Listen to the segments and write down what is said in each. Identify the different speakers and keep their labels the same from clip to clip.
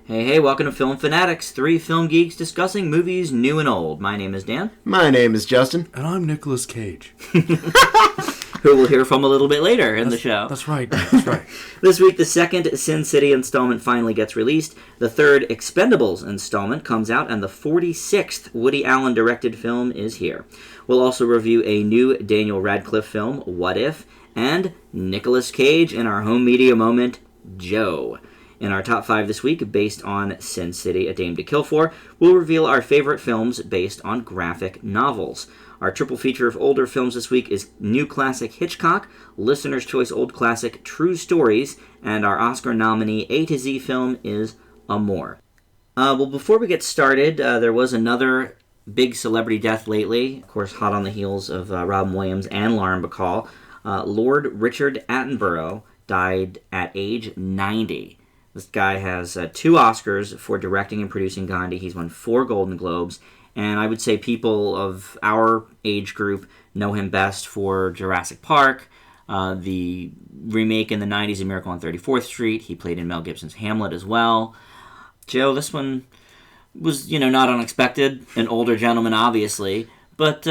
Speaker 1: Hey, welcome to Film Fanatics, three film geeks discussing movies new and old. My name is Dan.
Speaker 2: My name is Justin.
Speaker 3: And I'm Nicolas Cage.
Speaker 1: Who we'll hear from a little bit later in the show.
Speaker 3: That's right. That's right.
Speaker 1: This week, the second Sin City installment finally gets released. The third Expendables installment comes out, and the 46th Woody Allen-directed film is here. We'll also review a new Daniel Radcliffe film, What If?, and Nicolas Cage in our home media moment, Joe. In our top 5 this week, based on Sin City, A Dame to Kill For, we'll reveal our favorite films based on graphic novels. Our triple feature of older films this week is new classic Hitchcock, listener's choice old classic True Stories, and our Oscar nominee A to Z film is Amour. Well, before we get started, there was another big celebrity death lately, of course hot on the heels of Robin Williams and Lauren Bacall. Lord Richard Attenborough died at age 90. This guy has 2 Oscars for directing and producing Gandhi. He's won 4 Golden Globes. And I would say people of our age group know him best for Jurassic Park, the remake in the 90s of Miracle on 34th Street. He played in Mel Gibson's Hamlet as well. Joe, this one was, not unexpected. An older gentleman, obviously. But,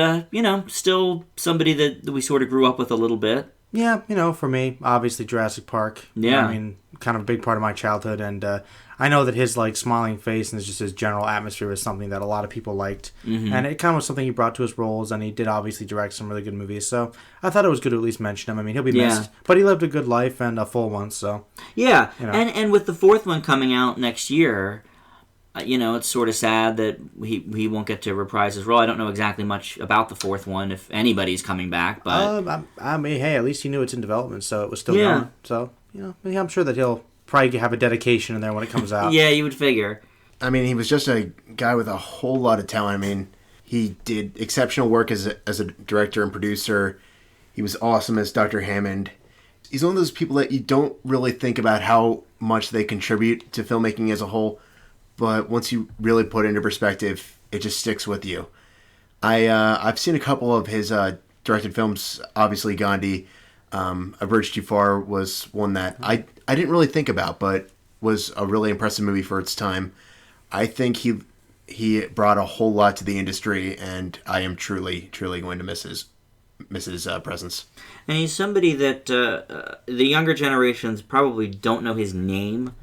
Speaker 1: still somebody that we sort of grew up with a little bit.
Speaker 3: Yeah, for me, obviously Jurassic Park.
Speaker 1: Yeah.
Speaker 3: Kind of a big part of my childhood, and I know that his smiling face and just his general atmosphere was something that a lot of people liked, and it kind of was something he brought to his roles, and he did obviously direct some really good movies, so I thought it was good to at least mention him. He'll be missed, but he lived a good life and a full one, so...
Speaker 1: Yeah, and with the 4th one coming out next year... it's sort of sad that he won't get to reprise his role. I don't know exactly much about the 4th one, if anybody's coming back, but...
Speaker 3: hey, at least he knew it's in development, so it was still going. So, I'm sure that he'll probably have a dedication in there when it comes out.
Speaker 1: Yeah, you would figure.
Speaker 2: He was just a guy with a whole lot of talent. He did exceptional work as a director and producer. He was awesome as Dr. Hammond. He's one of those people that you don't really think about how much they contribute to filmmaking as a whole, but once you really put it into perspective, it just sticks with you. I've seen a couple of his directed films. Obviously, Gandhi, A Bridge Too Far was one that I didn't really think about, but was a really impressive movie for its time. I think he brought a whole lot to the industry, and I am truly, truly going to miss his presence. And
Speaker 1: he's somebody that the younger generations probably don't know his name,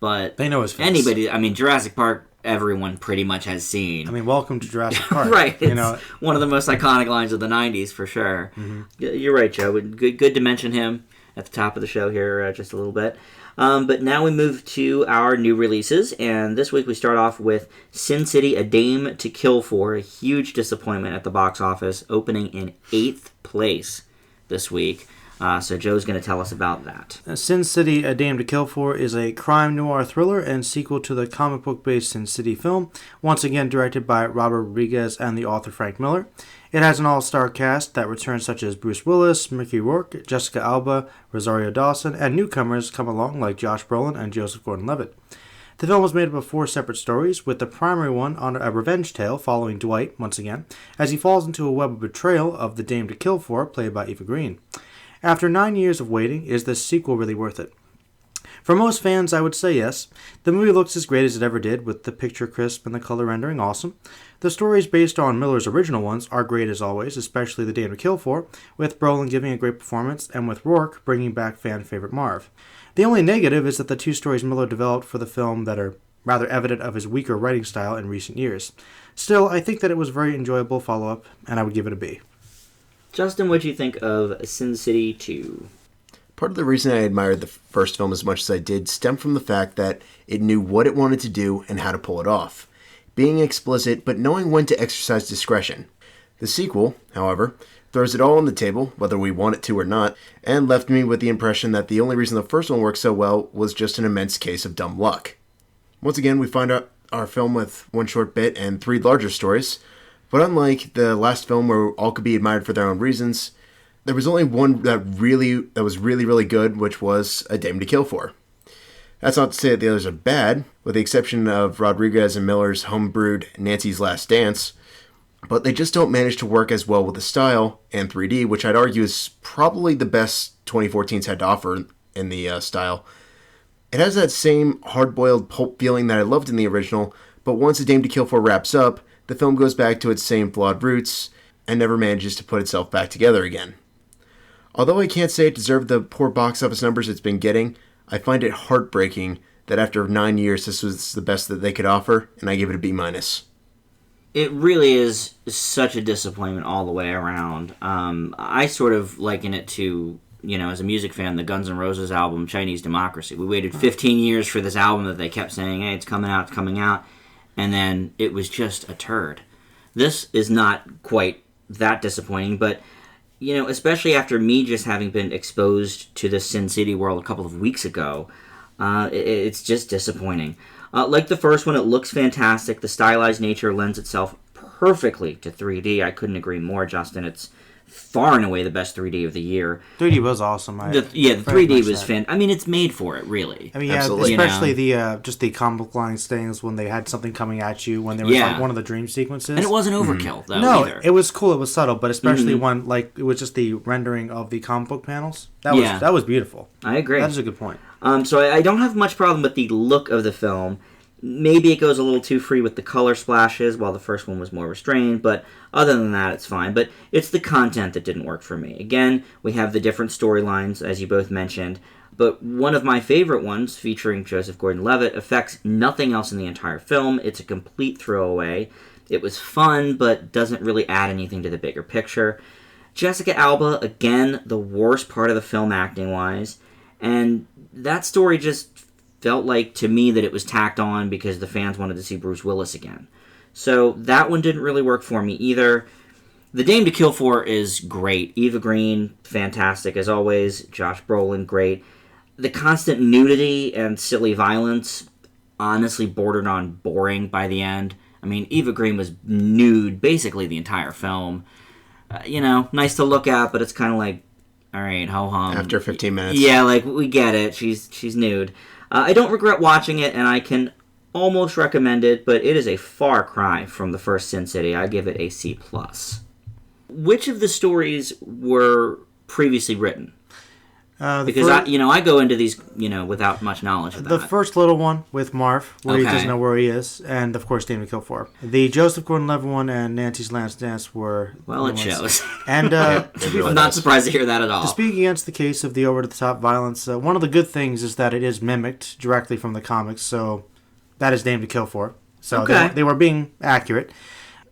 Speaker 1: but
Speaker 3: they know his face.
Speaker 1: Anybody, Jurassic Park, everyone pretty much has seen.
Speaker 3: Welcome to Jurassic Park.
Speaker 1: Right. It's one of the most iconic lines of the 90s, for sure. Mm-hmm. You're right, Joe. Good to mention him at the top of the show here just a little bit. But now we move to our new releases, and this week we start off with Sin City, A Dame to Kill For, a huge disappointment at the box office, opening in 8th place this week. So Joe's going to tell us about that.
Speaker 3: Sin City, A Dame to Kill For is a crime noir thriller and sequel to the comic book-based Sin City film, once again directed by Robert Rodriguez and the author Frank Miller. It has an all-star cast that returns such as Bruce Willis, Mickey Rourke, Jessica Alba, Rosario Dawson, and newcomers come along like Josh Brolin and Joseph Gordon-Levitt. The film was made up of 4 separate stories, with the primary one on a revenge tale following Dwight, once again, as he falls into a web of betrayal of the Dame to Kill For, played by Eva Green. After 9 years of waiting, is this sequel really worth it? For most fans, I would say yes. The movie looks as great as it ever did, with the picture crisp and the color rendering awesome. The stories based on Miller's original ones are great as always, especially The Dame to Kill For, with Brolin giving a great performance and with Rourke bringing back fan favorite Marv. The only negative is that the 2 stories Miller developed for the film that are rather evident of his weaker writing style in recent years. Still, I think that it was a very enjoyable follow-up, and I would give it a B.
Speaker 1: Justin, what do you think of Sin City 2?
Speaker 2: Part of the reason I admired the first film as much as I did stemmed from the fact that it knew what it wanted to do and how to pull it off, being explicit but knowing when to exercise discretion. The sequel, however, throws it all on the table, whether we want it to or not, and left me with the impression that the only reason the first one worked so well was just an immense case of dumb luck. Once again, we find our film with 1 short bit and 3 larger stories, but unlike the last film where all could be admired for their own reasons, there was only one that was really, really good, which was A Dame to Kill For. That's not to say that the others are bad, with the exception of Rodriguez and Miller's homebrewed Nancy's Last Dance, but they just don't manage to work as well with the style and 3D, which I'd argue is probably the best 2014's had to offer in the style. It has that same hard-boiled pulp feeling that I loved in the original, but once A Dame to Kill For wraps up, the film goes back to its same flawed roots and never manages to put itself back together again. Although I can't say it deserved the poor box office numbers it's been getting, I find it heartbreaking that after 9 years this was the best that they could offer, and I give it a B-.
Speaker 1: It really is such a disappointment all the way around. I sort of liken it to, as a music fan, the Guns N' Roses album, Chinese Democracy. We waited 15 years for this album that they kept saying, hey, it's coming out, and then it was just a turd. This is not quite that disappointing, but, especially after me just having been exposed to the Sin City world a couple of weeks ago, it's just disappointing. Like the first one, it looks fantastic. The stylized nature lends itself perfectly to 3D. I couldn't agree more, Justin. It's far and away the best 3D of the year.
Speaker 3: 3D was awesome.
Speaker 1: The 3D was fantastic. It's made for it, really.
Speaker 2: Absolutely.
Speaker 3: Especially the comic line things when they had something coming at you, when there was like one of the dream sequences.
Speaker 1: And it wasn't overkill, though, either.
Speaker 3: It was cool, it was subtle, but especially when, it was just the rendering of the comic book panels. That was beautiful.
Speaker 1: I agree.
Speaker 3: That is a good point.
Speaker 1: So I don't have much problem with the look of the film. Maybe it goes a little too free with the color splashes, while the first one was more restrained, but other than that, it's fine. But it's the content that didn't work for me. Again, we have the different storylines, as you both mentioned, but one of my favorite ones, featuring Joseph Gordon-Levitt, affects nothing else in the entire film. It's a complete throwaway. It was fun, but doesn't really add anything to the bigger picture. Jessica Alba, again, the worst part of the film acting-wise, and that story just felt like, to me, that it was tacked on because the fans wanted to see Bruce Willis again. So that one didn't really work for me either. The Dame to Kill For is great. Eva Green, fantastic as always. Josh Brolin, great. The constant nudity and silly violence honestly bordered on boring by the end. Eva Green was nude basically the entire film. Nice to look at, but it's kind of like, all right, ho-hum.
Speaker 2: After 15 minutes.
Speaker 1: Yeah, we get it. She's nude. I don't regret watching it, and I can almost recommend it, but it is a far cry from the first Sin City. I give it a C+. Which of the stories were previously written? Because I go into these, without much knowledge of that.
Speaker 3: The first little one with Marv, where he doesn't know where he is, and of course Dame to Kill For. The Joseph Gordon-Levitt one and Nancy's Last Dance were...
Speaker 1: Well, it shows.
Speaker 3: And
Speaker 1: I'm not surprised to hear that at all.
Speaker 3: To speak against the case of the over-the-top violence, one of the good things is that it is mimicked directly from the comics, so that is Dame to Kill For. So they were being accurate.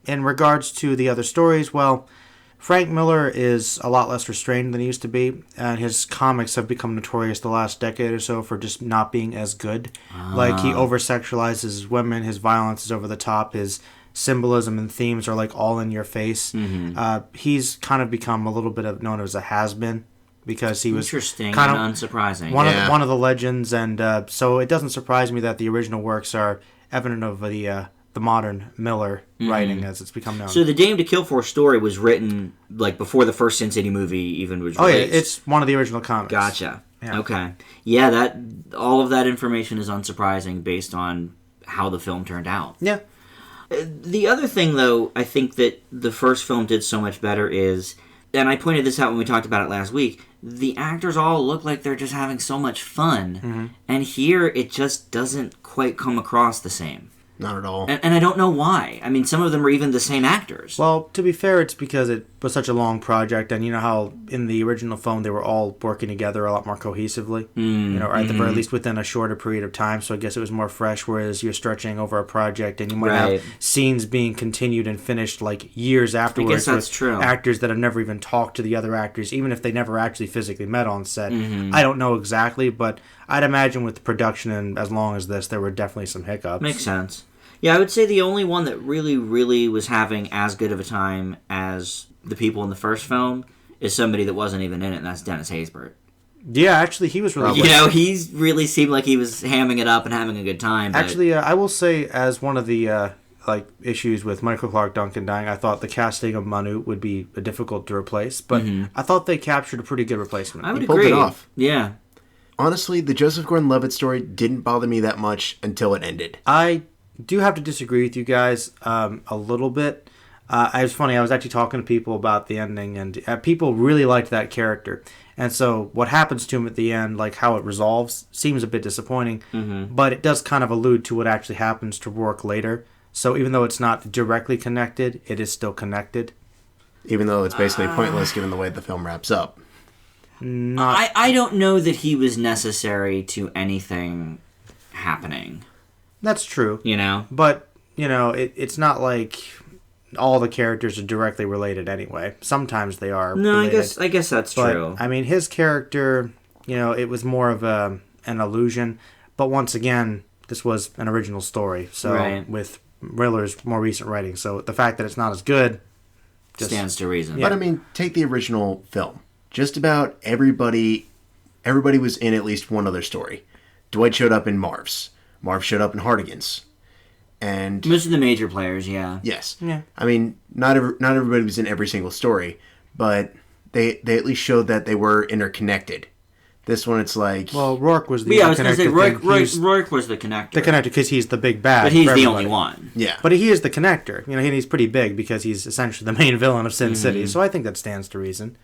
Speaker 3: In regards to the other stories, well, Frank Miller is a lot less restrained than he used to be, and his comics have become notorious the last decade or so for just not being as good. Like, he over-sexualizes women, his violence is over the top, his symbolism and themes are all in your face. He's kind of become a little bit of known as a has-been, because he was
Speaker 1: interesting
Speaker 3: kind
Speaker 1: and unsurprising.
Speaker 3: One of the legends, and so it doesn't surprise me that the original works are evident of the modern Miller writing as it's become known.
Speaker 1: So the Dame to Kill For story was written before the first Sin City movie even was released.
Speaker 3: Oh yeah, it's one of the original comics.
Speaker 1: Gotcha.
Speaker 3: Yeah.
Speaker 1: Okay. Yeah, all of that information is unsurprising based on how the film turned out.
Speaker 3: Yeah.
Speaker 1: The other thing, though, I think that the first film did so much better is, and I pointed this out when we talked about it last week, the actors all look like they're just having so much fun. And here, it just doesn't quite come across the same.
Speaker 2: Not at all.
Speaker 1: And I don't know why. Some of them are even the same actors.
Speaker 3: Well, to be fair, it's because it was such a long project, and you know how in the original film they were all working together a lot more cohesively, or at the very least within a shorter period of time, so I guess it was more fresh, whereas you're stretching over a project, and you might have scenes being continued and finished years afterwards.
Speaker 1: I guess that's true.
Speaker 3: Actors that have never even talked to the other actors, even if they never actually physically met on set. I don't know exactly, but I'd imagine with the production and as long as this, there were definitely some hiccups.
Speaker 1: Makes sense. Yeah, I would say the only one that really, really was having as good of a time as the people in the first film is somebody that wasn't even in it, and that's Dennis Haysbert.
Speaker 3: Yeah, actually, he was really
Speaker 1: good. He really seemed like he was hamming it up and having a good time. But...
Speaker 3: Actually, I will say, as one of the issues with Michael Clarke Duncan dying, I thought the casting of Manu would be difficult to replace, but I thought they captured a pretty good replacement.
Speaker 1: I would
Speaker 2: agree.
Speaker 1: Pulled it
Speaker 2: off.
Speaker 1: Yeah.
Speaker 2: Honestly, the Joseph Gordon-Levitt story didn't bother me that much until it ended.
Speaker 3: I do have to disagree with you guys a little bit. It was funny, I was actually talking to people about the ending, and people really liked that character. And so what happens to him at the end, like how it resolves, seems a bit disappointing.
Speaker 1: Mm-hmm.
Speaker 3: But it does kind of allude to what actually happens to Rourke later. So even though it's not directly connected, it is still connected.
Speaker 2: Even though it's basically pointless given the way the film wraps up.
Speaker 1: I don't know that he was necessary to anything happening.
Speaker 3: That's true.
Speaker 1: You know?
Speaker 3: But, it's not like all the characters are directly related anyway. Sometimes they are related.
Speaker 1: I guess that's true.
Speaker 3: I mean, his character, it was more of an illusion. But once again, this was an original story. So with Riller's more recent writing. So the fact that it's not as good
Speaker 1: stands to reason.
Speaker 2: Yeah. But I mean, take the original film. Just about everybody was in at least one other story. Dwight showed up in Marv's. Marv showed up in Hartigan's. And
Speaker 1: most of the major players, yeah.
Speaker 2: Yes.
Speaker 3: Yeah.
Speaker 2: I mean, not everybody was in every single story, but they at least showed that they were interconnected. This one, it's like...
Speaker 3: Well, Rourke was the
Speaker 1: I was going to say, Rourke was the connector.
Speaker 3: The connector, because he's the big bad.
Speaker 1: But he's the only one.
Speaker 2: Yeah.
Speaker 3: But he is the connector. And he's pretty big because he's essentially the main villain of Sin City. So I think that stands to reason.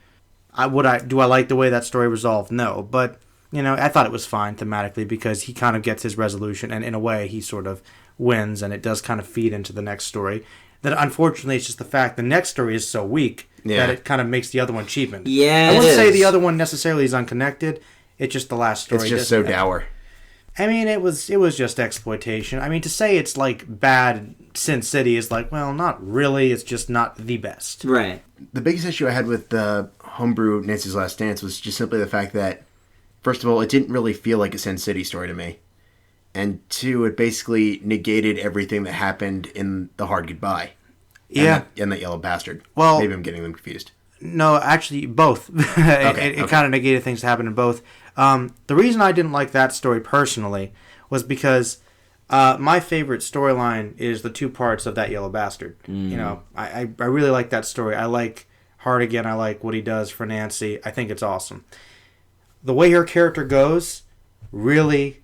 Speaker 3: Do I like the way that story resolved? No. But, I thought it was fine thematically because he kind of gets his resolution. And in a way, he sort of wins. And it does kind of feed into the next story. That unfortunately, it's just the fact the next story is so weak that it kind of makes the other one cheapened.
Speaker 1: Yeah,
Speaker 3: I wouldn't say the other one necessarily is unconnected. It's just the last story.
Speaker 2: It's just so dour.
Speaker 3: I mean, it was just exploitation. I mean, to say it's like bad Sin City is like, well, not really. It's just not the best.
Speaker 1: Right.
Speaker 2: The biggest issue I had with the homebrew Nancy's Last Dance was just simply the fact that, first of all, it didn't really feel like a Sin City story to me. And two, it basically negated everything that happened in The Hard Goodbye.
Speaker 3: Yeah.
Speaker 2: And that Yellow Bastard.
Speaker 3: Well,
Speaker 2: maybe I'm getting them confused.
Speaker 3: No, actually, both. It kind of negated things that happened in both. The reason I didn't like that story personally was because my favorite storyline is the two parts of that Yellow Bastard. I really like that story. I like Hartigan. I like what he does for Nancy. I think it's awesome. The way her character goes really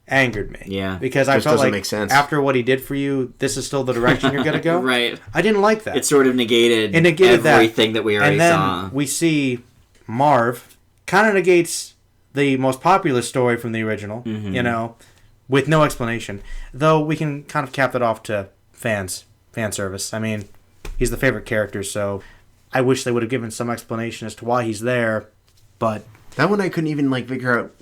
Speaker 3: angered me.
Speaker 1: Yeah.
Speaker 3: Because I
Speaker 2: Just
Speaker 3: felt
Speaker 2: doesn't
Speaker 3: like
Speaker 2: make sense.
Speaker 3: after what he did for you, this is still the direction you're going to go.
Speaker 1: Right.
Speaker 3: I didn't like that.
Speaker 1: It sort of negated everything that we already
Speaker 3: saw.
Speaker 1: saw.
Speaker 3: And then we see Marv kind of negates the most popular story from the original, with no explanation. Though we can kind of cap that off to fan service. I mean, he's the favorite character, so I wish they would have given some explanation as to why he's there, but...
Speaker 2: That one I couldn't even figure out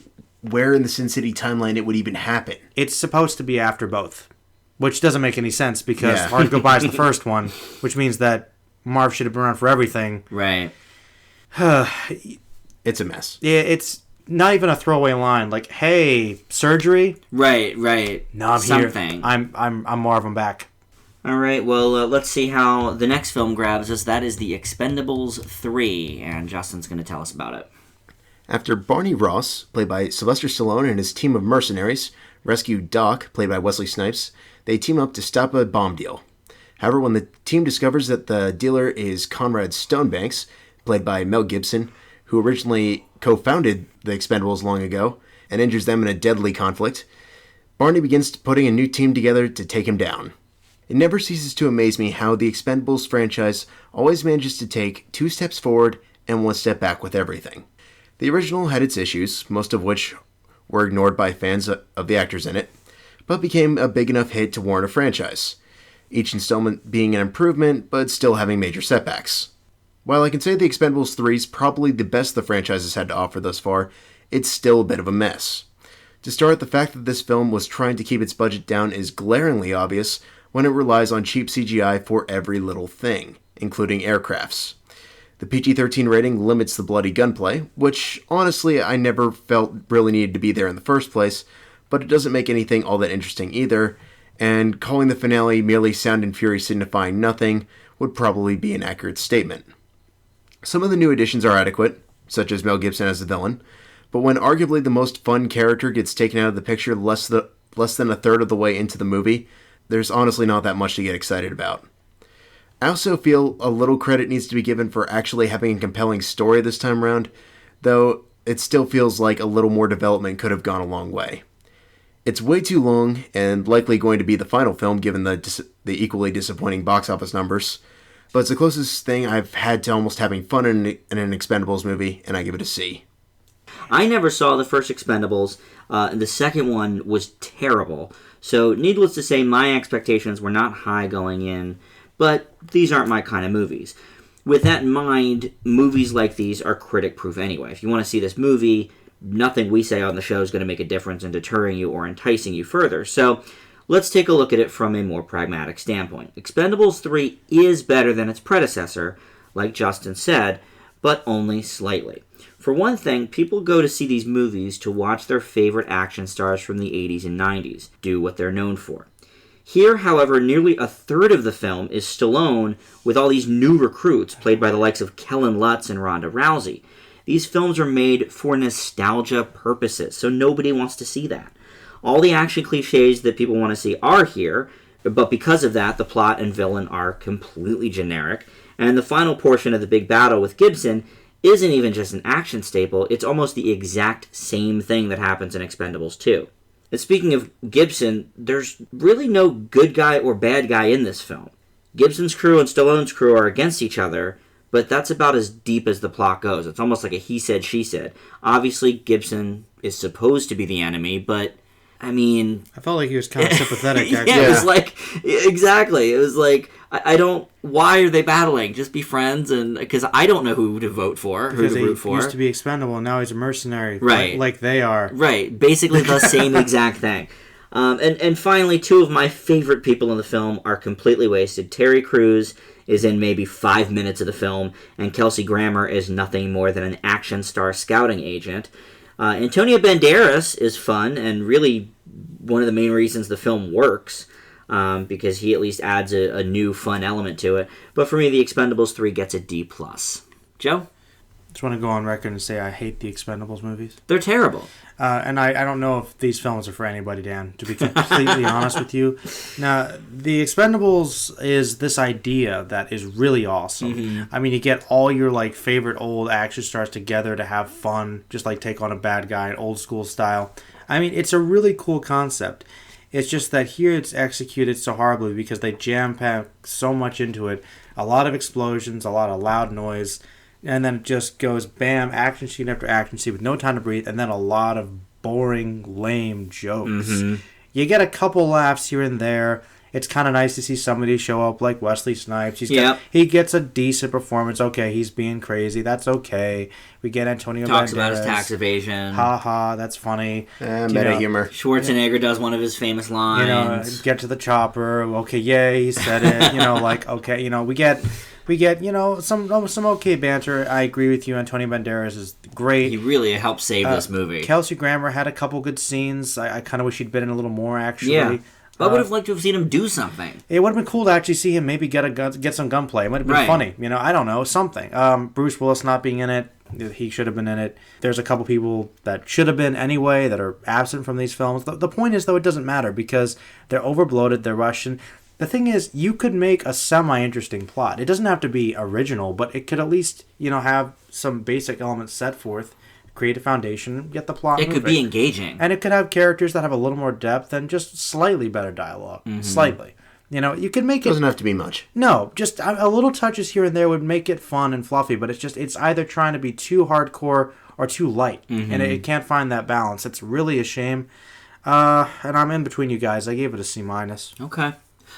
Speaker 2: where in the Sin City timeline it would even happen.
Speaker 3: It's supposed to be after both, which doesn't make any sense because Hard Goodbye is the first one, which means that Marv should have been around for everything.
Speaker 1: Right.
Speaker 2: It's a mess.
Speaker 3: Yeah, it's not even a throwaway line like, "Hey, surgery."
Speaker 1: Right.
Speaker 3: No, I'm
Speaker 1: Something.
Speaker 3: here. I'm Marv. I'm back.
Speaker 1: All right. Well, let's see how the next film grabs us. That is the Expendables 3, and Justin's going to tell us about it.
Speaker 2: After Barney Ross, played by Sylvester Stallone, and his team of mercenaries rescue Doc, played by Wesley Snipes, they team up to stop a bomb deal. However, when the team discovers that the dealer is Conrad Stonebanks, played by Mel Gibson, who originally co-founded the Expendables long ago, and injures them in a deadly conflict, Barney begins putting a new team together to take him down. It never ceases to amaze me how the Expendables franchise always manages to take 2 steps forward and 1 step back with everything. The original had its issues, most of which were ignored by fans of the actors in it, but became a big enough hit to warrant a franchise, each installment being an improvement, but still having major setbacks. While I can say The Expendables 3 is probably the best the franchise has had to offer thus far, it's still a bit of a mess. To start, the fact that this film was trying to keep its budget down is glaringly obvious when it relies on cheap CGI for every little thing, including aircrafts. The PG-13 rating limits the bloody gunplay, which, honestly, I never felt really needed to be there in the first place, but it doesn't make anything all that interesting either, and calling the finale merely sound and fury signifying nothing would probably be an accurate statement. Some of the new additions are adequate, such as Mel Gibson as the villain, but when arguably the most fun character gets taken out of the picture less than a third of the way into the movie, there's honestly not that much to get excited about. I also feel a little credit needs to be given for actually having a compelling story this time around, though it still feels like a little more development could have gone a long way. It's way too long, and likely going to be the final film given the equally disappointing box office numbers, But it's the closest thing I've had to almost having fun in an Expendables movie, and I give it a C.
Speaker 1: I never saw the first Expendables, and the second one was terrible. So, needless to say, my expectations were not high going in, but these aren't my kind of movies. With that in mind, movies like these are critic-proof anyway. If you want to see this movie, nothing we say on the show is going to make a difference in deterring you or enticing you further. So, let's take a look at it from a more pragmatic standpoint. Expendables 3 is better than its predecessor, like Justin said, but only slightly. For one thing, people go to see these movies to watch their favorite action stars from the 80s and 90s do what they're known for. Here, however, nearly a third of the film is Stallone with all these new recruits played by the likes of Kellen Lutz and Ronda Rousey. These films are made for nostalgia purposes, so nobody wants to see that. All the action cliches that people want to see are here, but because of that, the plot and villain are completely generic, and the final portion of the big battle with Gibson isn't even just an action staple, it's almost the exact same thing that happens in Expendables 2. And speaking of Gibson, there's really no good guy or bad guy in this film. Gibson's crew and Stallone's crew are against each other, but that's about as deep as the plot goes. It's almost like a he said, she said. Obviously, Gibson is supposed to be the enemy, but I mean...
Speaker 3: I felt like he was kind of sympathetic, actually.
Speaker 1: Yeah, it was like... Exactly. It was like, I don't... Why are they battling? Just be friends? And because I don't know who to vote for,
Speaker 3: because
Speaker 1: who to root for.
Speaker 3: He used to be expendable, and now he's a mercenary.
Speaker 1: Right.
Speaker 3: Like they are.
Speaker 1: Right. Basically the same exact thing. And finally, two of my favorite people in the film are completely wasted. Terry Crews is in maybe 5 minutes of the film, and Kelsey Grammer is nothing more than an action star scouting agent. Antonio Banderas is fun and really one of the main reasons the film works, because he at least adds a new fun element to it. But for me, The Expendables 3 gets a D+. Joe?
Speaker 3: Just want to go on record and say I hate the Expendables movies.
Speaker 1: They're terrible.
Speaker 3: And I don't know if these films are for anybody, Dan, to be completely honest with you. Now, The Expendables is this idea that is really awesome. Mm-hmm. I mean, you get all your like favorite old action stars together to have fun, just like take on a bad guy, old school style. I mean, it's a really cool concept. It's just that here it's executed so horribly because they jam-pack so much into it. A lot of explosions, a lot of loud noise, and then it just goes bam, action scene after action scene with no time to breathe, and then a lot of boring, lame jokes. Mm-hmm. You get a couple laughs here and there. It's kind of nice to see somebody show up like Wesley Snipes. He gets a decent performance. Okay, he's being crazy. That's okay. We get Antonio
Speaker 1: Talks
Speaker 3: Banderas.
Speaker 1: about his tax evasion.
Speaker 3: Ha ha, that's funny.
Speaker 2: Meta humor.
Speaker 1: Schwarzenegger does one of his famous lines.
Speaker 3: Get to the chopper. Okay, yay, he said it. Like, okay, we get some okay banter. I agree with you. Antonio Banderas is great.
Speaker 1: He really helped save this movie.
Speaker 3: Kelsey Grammer had a couple good scenes. I kind of wish he'd been in a little more, actually.
Speaker 1: Yeah. I would have liked to have seen him do something.
Speaker 3: It would have been cool to actually see him maybe get some gunplay. It might have been funny. I don't know, something. Bruce Willis not being in it, he should have been in it. There's a couple people that should have been anyway that are absent from these films. The point is, though, it doesn't matter because they're overbloated, they're Russian. The thing is, you could make a semi-interesting plot. It doesn't have to be original, but it could at least, have some basic elements set forth, create a foundation, get the plot moving.
Speaker 1: It could be engaging.
Speaker 3: And it could have characters that have a little more depth and just slightly better dialogue. Mm-hmm. Slightly. You could make it...
Speaker 2: Doesn't have to be much.
Speaker 3: No, just a little touches here and there would make it fun and fluffy, but it's either trying to be too hardcore or too light. Mm-hmm. And it can't find that balance. It's really a shame. And I'm in between you guys. I gave it a C-.
Speaker 1: Okay.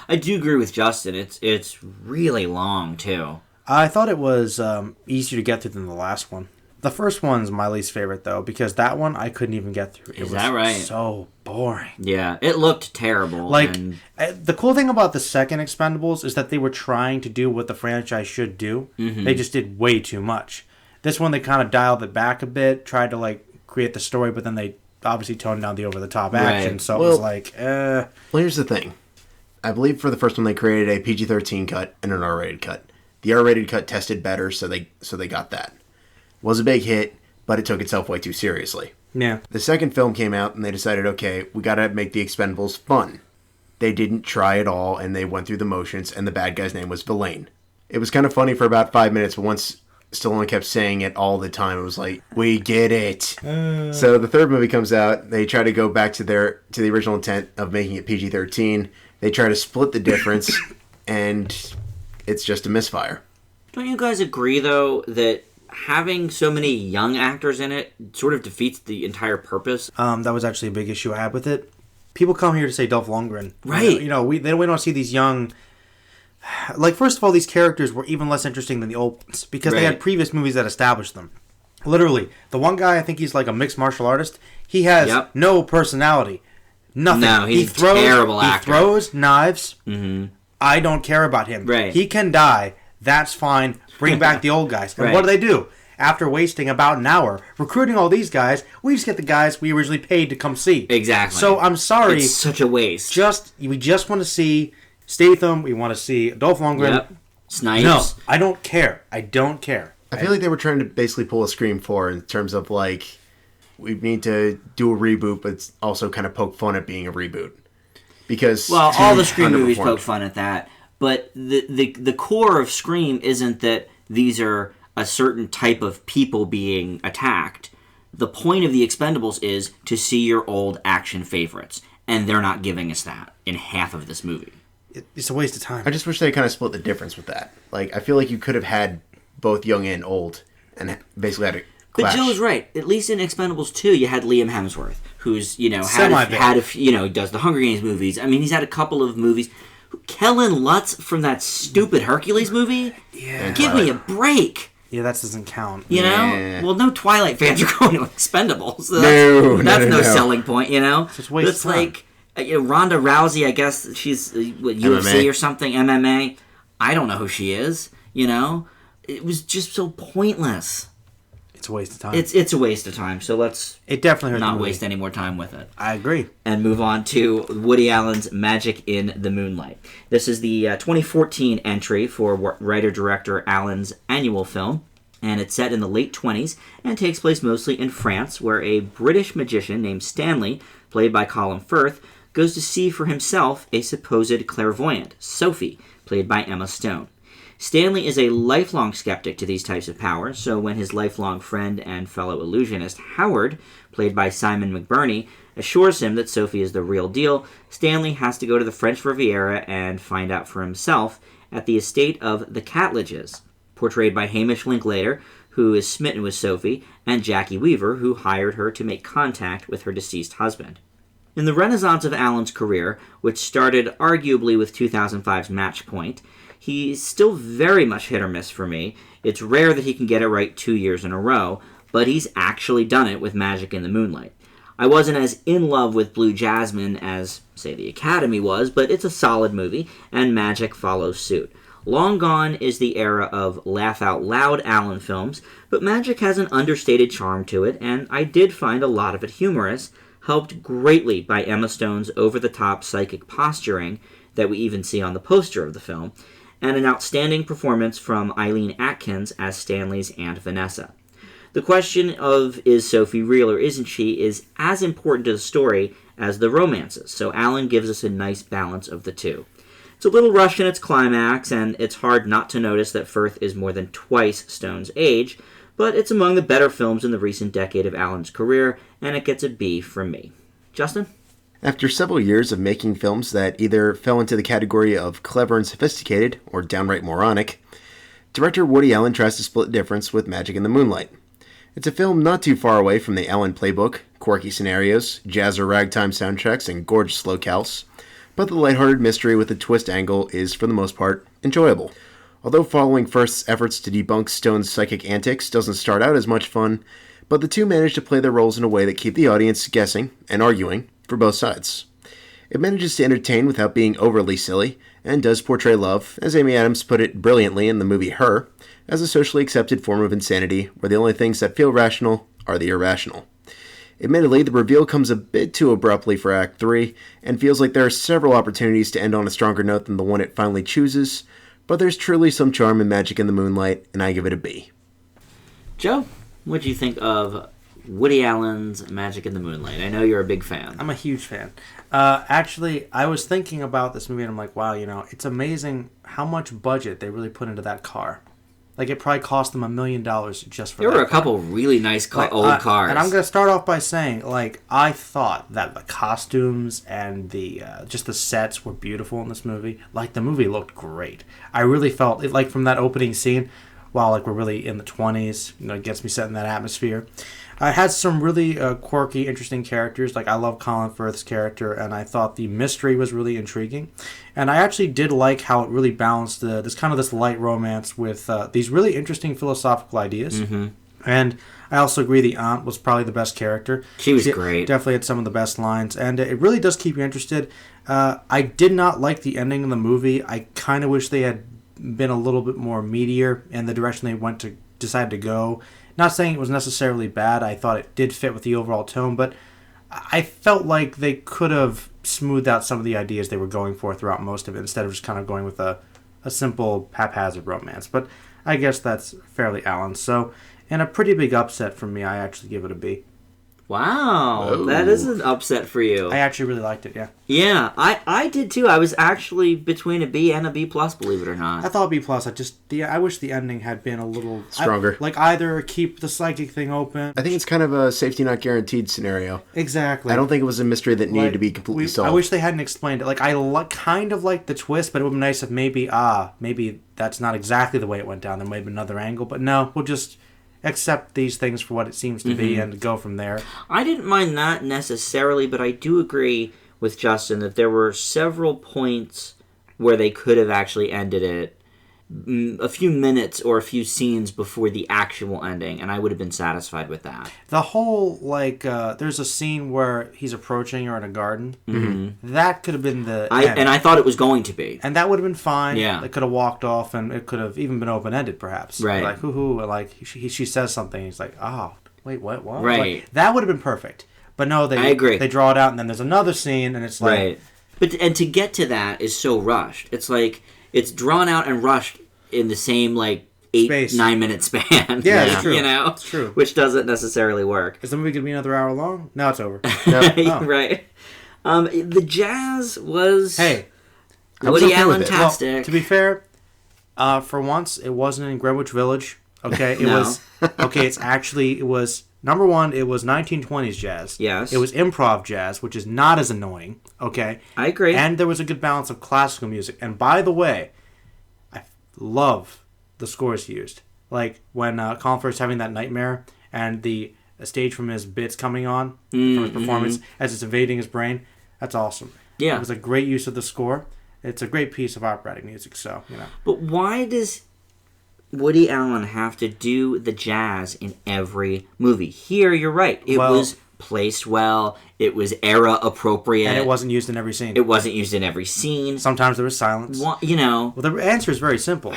Speaker 1: I do agree with Justin. It's really long, too.
Speaker 3: I thought it was easier to get through than the last one. The first one's my least favorite, though, because that one I couldn't even get through.
Speaker 1: Is that right?
Speaker 3: So boring.
Speaker 1: Yeah, it looked terrible.
Speaker 3: The cool thing about the second Expendables is that they were trying to do what the franchise should do. Mm-hmm. They just did way too much. This one, they kind of dialed it back a bit, tried to, create the story, but then they obviously toned down the over-the-top action, right. So it was
Speaker 2: Well, here's the thing. I believe for the first one they created a PG-13 cut and an R-rated cut. The R-rated cut tested better, so they got that. Was a big hit, but it took itself way too seriously.
Speaker 3: Yeah.
Speaker 2: The second film came out, and they decided, okay, we gotta make the Expendables fun. They didn't try at all, and they went through the motions, and the bad guy's name was Villain. It was kind of funny for about 5 minutes, but once Stallone kept saying it all the time, it was like, we get it. So the third movie comes out, they try to go back to the original intent of making it PG-13. They try to split the difference, and it's just a misfire.
Speaker 1: Don't you guys agree, though, that having so many young actors in it sort of defeats the entire purpose?
Speaker 3: That was actually a big issue I had with it. People come here to say Dolph Lundgren.
Speaker 1: Right.
Speaker 3: We don't see these young... Like, first of all, these characters were even less interesting than the old ones because they had previous movies that established them. Literally, the one guy, I think he's like a mixed martial artist, he has no personality. Nothing.
Speaker 1: No, he's a terrible actor.
Speaker 3: He throws knives. Mm-hmm. I don't care about him.
Speaker 1: Right.
Speaker 3: He can die. That's fine. Bring back the old guys. And what do? After wasting about an hour recruiting all these guys, we just get the guys we originally paid to come see.
Speaker 1: Exactly.
Speaker 3: So I'm sorry.
Speaker 1: It's such a waste.
Speaker 3: We just want to see Statham. We want to see Dolph Lundgren.
Speaker 1: Yep. Snipes.
Speaker 3: No, I don't care. I don't care.
Speaker 2: I feel like they were trying to basically pull a Scream 4 in terms of, like, we need to do a reboot, but it's also kind of poke fun at being a reboot. Because
Speaker 1: all the Scream movies poke fun at that. But the core of Scream isn't that these are a certain type of people being attacked. The point of the Expendables is to see your old action favorites. And they're not giving us that in half of this movie.
Speaker 3: It's a waste of time.
Speaker 2: I just wish they kind of split the difference with that. Like, I feel like you could have had both young and old and basically had a clash.
Speaker 1: But Joe's right. At least in Expendables 2, you had Liam Hemsworth, who's, does the Hunger Games movies. I mean, he's had a couple of movies. Kellen Lutz from that stupid Hercules movie?
Speaker 3: Yeah.
Speaker 1: Give me a break.
Speaker 3: Yeah, that doesn't count.
Speaker 1: You know?
Speaker 2: Yeah.
Speaker 1: Well, no Twilight fans are going to Expendables. So
Speaker 2: that's
Speaker 1: no selling point, you know?
Speaker 3: It's just waste of time.
Speaker 1: Like Ronda Rousey, I guess she's UFC
Speaker 2: MMA.
Speaker 1: or something, MMA. I don't know who she is, you know? It was just so pointless.
Speaker 3: It's a waste of time.
Speaker 1: It's a waste of time, so let's not waste any more time with it.
Speaker 3: I agree.
Speaker 1: And move on to Woody Allen's Magic in the Moonlight. This is the 2014 entry for writer-director Allen's annual film, and it's set in the late 20s and takes place mostly in France, where a British magician named Stanley, played by Colin Firth, goes to see for himself a supposed clairvoyant, Sophie, played by Emma Stone. Stanley is a lifelong skeptic to these types of powers, so when his lifelong friend and fellow illusionist Howard, played by Simon McBurney, assures him that Sophie is the real deal, Stanley has to go to the French Riviera and find out for himself at the estate of the Catledges, portrayed by Hamish Linklater, who is smitten with Sophie, and Jackie Weaver, who hired her to make contact with her deceased husband. In the renaissance of Allen's career, which started arguably with 2005's Match Point, he's still very much hit or miss for me. It's rare that he can get it right 2 years in a row, but he's actually done it with Magic in the Moonlight. I wasn't as in love with Blue Jasmine as, say, the Academy was, but it's a solid movie, and Magic follows suit. Long gone is the era of laugh-out-loud Allen films, but Magic has an understated charm to it, and I did find a lot of it humorous, helped greatly by Emma Stone's over-the-top psychic posturing that we even see on the poster of the film, and an outstanding performance from Eileen Atkins as Stanley's Aunt Vanessa. The question of is Sophie real or isn't she is as important to the story as the romances, so Allen gives us a nice balance of the two. It's a little rushed in its climax, and it's hard not to notice that Firth is more than twice Stone's age, but it's among the better films in the recent decade of Allen's career, and it gets a B from me. Justin?
Speaker 2: After several years of making films that either fell into the category of clever and sophisticated or downright moronic, director Woody Allen tries to split the difference with Magic in the Moonlight. It's a film not too far away from the Allen playbook, quirky scenarios, jazz or ragtime soundtracks, and gorgeous locales, but the lighthearted mystery with a twist angle is, for the most part, enjoyable. Although following Firth's efforts to debunk Stone's psychic antics doesn't start out as much fun, but the two manage to play their roles in a way that keep the audience guessing and arguing for both sides. It manages to entertain without being overly silly, and does portray love, as Amy Adams put it brilliantly in the movie Her, as a socially accepted form of insanity, where the only things that feel rational are the irrational. Admittedly, the reveal comes a bit too abruptly for Act 3, and feels like there are several opportunities to end on a stronger note than the one it finally chooses, but there's truly some charm in Magic in the Moonlight, and I give it a B.
Speaker 1: Joe, what do you think of Woody Allen's Magic in the Moonlight? I know you're a big fan.
Speaker 3: I'm a huge fan. Actually, I was thinking about this movie, and I'm like, wow, it's amazing how much budget they really put into that car. Like, it probably cost them $1 million just for
Speaker 1: There
Speaker 3: that
Speaker 1: were a
Speaker 3: car.
Speaker 1: couple really nice old cars.
Speaker 3: And I'm going to start off by saying, like, I thought that the costumes and the just the sets were beautiful in this movie. Like, the movie looked great. I really felt, it, like, from that opening scene, while, like, we're really in the 20s, you know, it gets me set in that atmosphere. It had some really quirky, interesting characters. Like, I love Colin Firth's character, and I thought the mystery was really intriguing. And I actually did like how it really balanced this light romance with these really interesting philosophical ideas.
Speaker 1: Mm-hmm.
Speaker 3: And I also agree the aunt was probably the best character.
Speaker 1: She was great.
Speaker 3: Definitely had some of the best lines, and it really does keep you interested. I did not like the ending of the movie. I kind of wish they had been a little bit more meatier in the direction they decided to go. Not saying it was necessarily bad. I thought it did fit with the overall tone, but I felt like they could have smoothed out some of the ideas they were going for throughout most of it, instead of just kind of going with a simple haphazard romance. But I guess that's fairly Alan. So, in a pretty big upset from me, I actually give it a B.
Speaker 1: Wow,
Speaker 2: Whoa.
Speaker 1: that is an upset for you.
Speaker 3: I actually really liked it, yeah.
Speaker 1: Yeah, I did too. I was actually between a B and a B+, believe it or not.
Speaker 3: I thought B+. I wish the ending had been a little...
Speaker 2: Stronger.
Speaker 3: Like, either keep the psychic thing open...
Speaker 2: I think it's kind of a safety not guaranteed scenario.
Speaker 3: Exactly.
Speaker 2: I don't think it was a mystery that needed
Speaker 3: Like,
Speaker 2: to be completely solved.
Speaker 3: I wish they hadn't explained it. Like, I kind of liked the twist, but it would be nice if maybe that's not exactly the way it went down. There might have been another angle, but no, we'll just accept these things for what it seems to be and go from there.
Speaker 1: I didn't mind that necessarily, but I do agree with Justin that there were several points where they could have actually ended it a few minutes or a few scenes before the actual ending, and I would have been satisfied with that.
Speaker 3: The whole, like, there's a scene where he's approaching her in a garden. Mm-hmm. That could have been the end.
Speaker 1: And I thought it was going to be.
Speaker 3: And that would have been fine.
Speaker 1: Yeah.
Speaker 3: They could have walked off, and it could have even been open-ended, perhaps.
Speaker 1: Right.
Speaker 3: Like, hoo-hoo, like, she says something, he's like, oh, wait, what?
Speaker 1: Right.
Speaker 3: Like, that would have been perfect. But no,
Speaker 1: I agree.
Speaker 3: They draw it out, and then there's another scene, and it's like...
Speaker 1: Right. And to get to that is so rushed. It's like, it's drawn out and rushed in the same, like, 8-9 minute span.
Speaker 3: Yeah, it's true.
Speaker 1: You know?
Speaker 3: It's true.
Speaker 1: Which doesn't necessarily work.
Speaker 3: Is the movie going to be another hour long? No, it's over.
Speaker 1: Right. The jazz was...
Speaker 3: Hey.
Speaker 1: Woody
Speaker 2: okay
Speaker 1: Allen-tastic.
Speaker 3: Well, to be fair, for once, it wasn't in Greenwich Village. Okay? It
Speaker 1: No.
Speaker 3: was... Okay, it was... Number one, it was 1920s jazz.
Speaker 1: Yes.
Speaker 3: It was improv jazz, which is not as annoying. Okay?
Speaker 1: I agree.
Speaker 3: And there was a good balance of classical music. And by the way, I love the scores he used. Like, when Colin Firth's having that nightmare, and the stage from his bits coming on, from his performance, as it's invading his brain, that's awesome.
Speaker 1: Yeah.
Speaker 3: It was a great use of the score. It's a great piece of operatic music, so, you know.
Speaker 1: But why does Woody Allen have to do the jazz in every movie? Here, you're right. It was placed well. It was era appropriate.
Speaker 3: And it wasn't used in every scene.
Speaker 1: It wasn't used in every scene.
Speaker 3: Sometimes there was silence.
Speaker 1: You know.
Speaker 3: Well, the answer is very simple.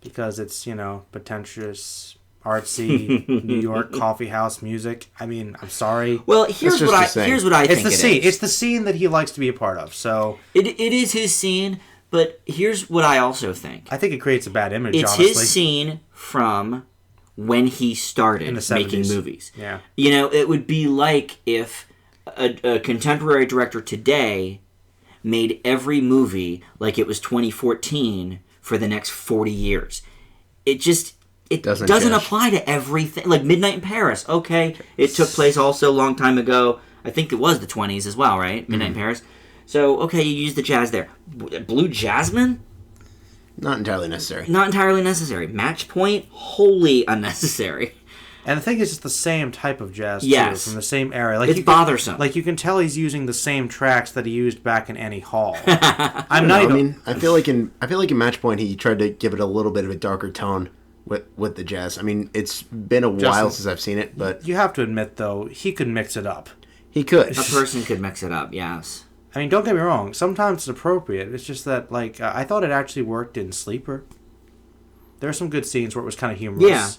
Speaker 3: Because it's, you know, pretentious, artsy, New York coffee house music. I mean, I'm sorry.
Speaker 1: Well, here's what I think
Speaker 3: it's the scene. It's the scene that he likes to be a part of. So
Speaker 1: it is his scene, but here's what I also think.
Speaker 3: I think it creates a bad image,
Speaker 1: it's
Speaker 3: honestly.
Speaker 1: his scene from when he started
Speaker 3: in the
Speaker 1: making
Speaker 3: 70s.
Speaker 1: movies.
Speaker 3: Yeah.
Speaker 1: You know, it would be like if a contemporary director today made every movie like it was 2014 for the next 40 years. It doesn't apply to everything. Like Midnight in Paris, okay, it took place also a long time ago. I think it was the 20s as well, right? Midnight in Paris. So, okay, you use the jazz there. Blue Jasmine?
Speaker 2: Not entirely necessary.
Speaker 1: Not entirely necessary. Match Point? Wholly unnecessary.
Speaker 3: And the thing is, it's the same type of jazz,
Speaker 1: Yes.
Speaker 3: too, from the same era. Like,
Speaker 1: It's bothersome.
Speaker 3: Like, you can tell he's using the same tracks that he used back in Annie Hall.
Speaker 2: I feel like in Match Point he tried to give it a little bit of a darker tone with the jazz. I mean, it's been a while since I've seen it, but
Speaker 3: you have to admit, though, he could mix it up.
Speaker 2: He could.
Speaker 1: A person could mix it up, yes.
Speaker 3: I mean, don't get me wrong. Sometimes it's appropriate. It's just that, like, I thought it actually worked in Sleeper. There are some good scenes where it was kind of humorous.
Speaker 1: Yeah.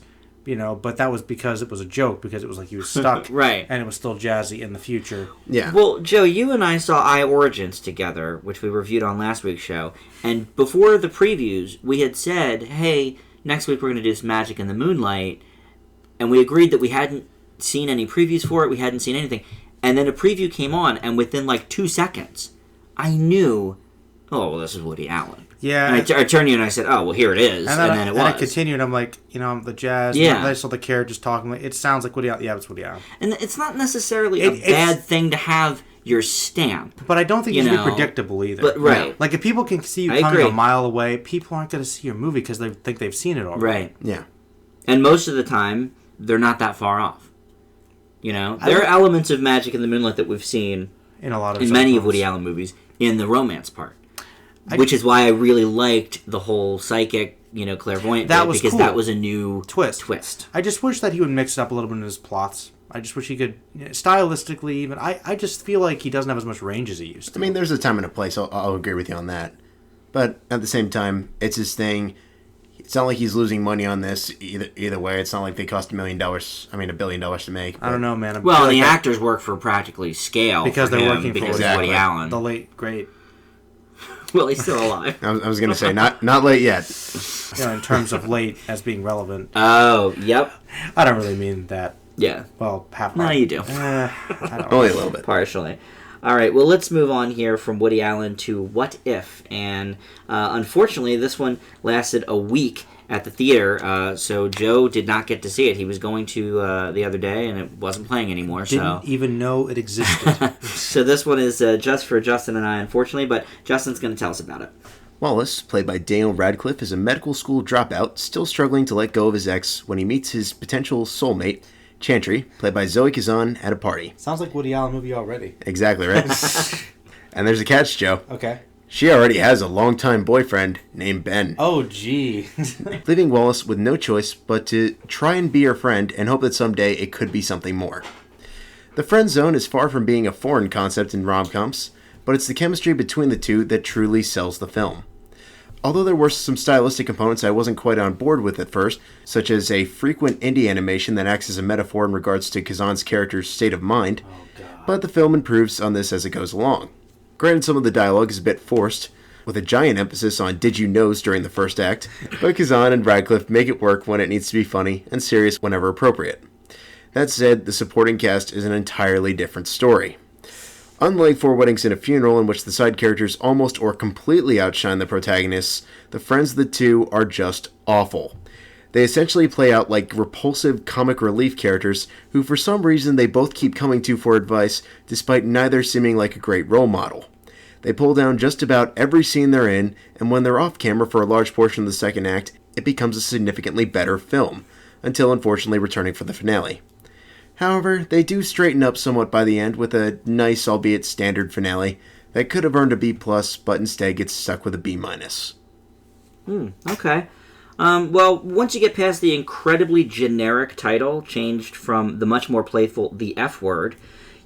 Speaker 3: You know, but that was because it was a joke, because it was like he was stuck.
Speaker 1: Right.
Speaker 3: And it was still jazzy in the future.
Speaker 2: Yeah.
Speaker 1: Well, Joe, you and I saw I Origins together, which we reviewed on last week's show. And before the previews, we had said, hey, next week we're going to do some Magic in the Moonlight. And we agreed that we hadn't seen any previews for it. We hadn't seen anything. And then a preview came on, and within like 2 seconds, I knew oh, well, this is Woody Allen.
Speaker 3: Yeah.
Speaker 1: And I turned to you and I said, oh, well, here it is. And then it was.
Speaker 3: And I continued, and I'm like, the jazz.
Speaker 1: Yeah.
Speaker 3: I saw the characters talking. It sounds like Woody Allen. Yeah, it's Woody Allen.
Speaker 1: And it's not necessarily a bad thing to have your stamp.
Speaker 3: But I don't think you should be predictable either.
Speaker 1: But, right.
Speaker 3: Like, if people can see you coming a mile away, people aren't going to see your movie because they think they've seen it already.
Speaker 1: Right.
Speaker 2: Yeah.
Speaker 1: And most of the time, they're not that far off. There are elements of magic in the Moonlight that we've seen
Speaker 3: in
Speaker 1: many of Woody Allen movies in the romance part. Which is why I really liked the whole psychic, clairvoyant bit, because that was a new twist.
Speaker 3: I just wish that he would mix it up a little bit in his plots. I just wish he could, stylistically even. I just feel like he doesn't have as much range as he used to.
Speaker 2: I mean, there's a time and a place. I'll agree with you on that. But at the same time, it's his thing. It's not like he's losing money on this either way. It's not like they cost $1 billion to make. But...
Speaker 3: I don't know, man.
Speaker 1: Well, the actors work for practically scale
Speaker 3: because they're working for
Speaker 1: Woody Allen,
Speaker 3: the late great.
Speaker 1: Well, he's still alive.
Speaker 2: I was going to say not late yet.
Speaker 3: In terms of late as being relevant.
Speaker 1: Oh, yep.
Speaker 3: I don't really mean that.
Speaker 1: Yeah.
Speaker 3: Well, half.
Speaker 1: No, you do.
Speaker 2: Only a little bit.
Speaker 1: Partially. All right, well, let's move on here from Woody Allen to What If? And unfortunately, this one lasted a week at the theater, so Joe did not get to see it. He was going to the other day, and it wasn't playing anymore.
Speaker 3: Didn't even know it existed.
Speaker 1: So this one is just for Justin and I, unfortunately, but Justin's going to tell us about it.
Speaker 2: Wallace, played by Daniel Radcliffe, is a medical school dropout, still struggling to let go of his ex when he meets his potential soulmate, Chantry, played by Zoe Kazan, at a party.
Speaker 3: Sounds like Woody Allen movie already.
Speaker 2: Exactly, right? And there's a catch, Joe.
Speaker 3: Okay.
Speaker 2: She already has a longtime boyfriend named Ben.
Speaker 3: Oh, gee.
Speaker 2: Leaving Wallace with no choice but to try and be her friend and hope that someday it could be something more. The friend zone is far from being a foreign concept in rom-coms, but it's the chemistry between the two that truly sells the film. Although there were some stylistic components I wasn't quite on board with at first, such as a frequent indie animation that acts as a metaphor in regards to Kazan's character's state of mind, but the film improves on this as it goes along. Granted, some of the dialogue is a bit forced, with a giant emphasis on did you knows during the first act, but Kazan and Radcliffe make it work when it needs to be funny and serious whenever appropriate. That said, the supporting cast is an entirely different story. Unlike Four Weddings and a Funeral, in which the side characters almost or completely outshine the protagonists, the friends of the two are just awful. They essentially play out like repulsive comic relief characters who for some reason they both keep coming to for advice despite neither seeming like a great role model. They pull down just about every scene they're in, and when they're off camera for a large portion of the second act, it becomes a significantly better film, until unfortunately returning for the finale. However, they do straighten up somewhat by the end with a nice, albeit standard finale that could have earned a B+, but instead gets stuck with a B-.
Speaker 1: Okay. Well, once you get past the incredibly generic title, changed from the much more playful The F Word,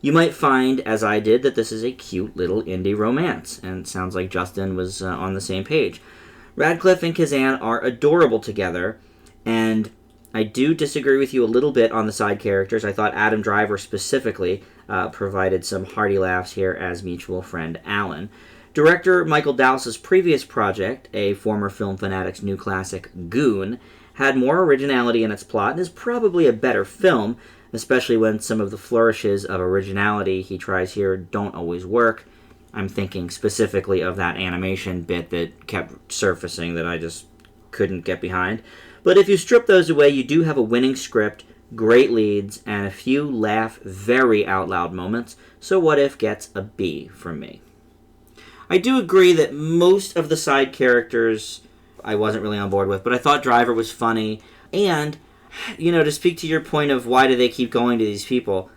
Speaker 1: you might find, as I did, that this is a cute little indie romance, and it sounds like Justin was on the same page. Radcliffe and Kazan are adorable together, and I do disagree with you a little bit on the side characters. I thought Adam Driver specifically provided some hearty laughs here as mutual friend Alan. Director Michael Dowse's previous project, a former Film Fanatics new classic, Goon, had more originality in its plot and is probably a better film, especially when some of the flourishes of originality he tries here don't always work. I'm thinking specifically of that animation bit that kept surfacing that I just couldn't get behind. But if you strip those away, you do have a winning script, great leads, and a few laugh very out loud moments, so What If gets a B from me. I do agree that most of the side characters I wasn't really on board with, but I thought Driver was funny, and, to speak to your point of why do they keep going to these people,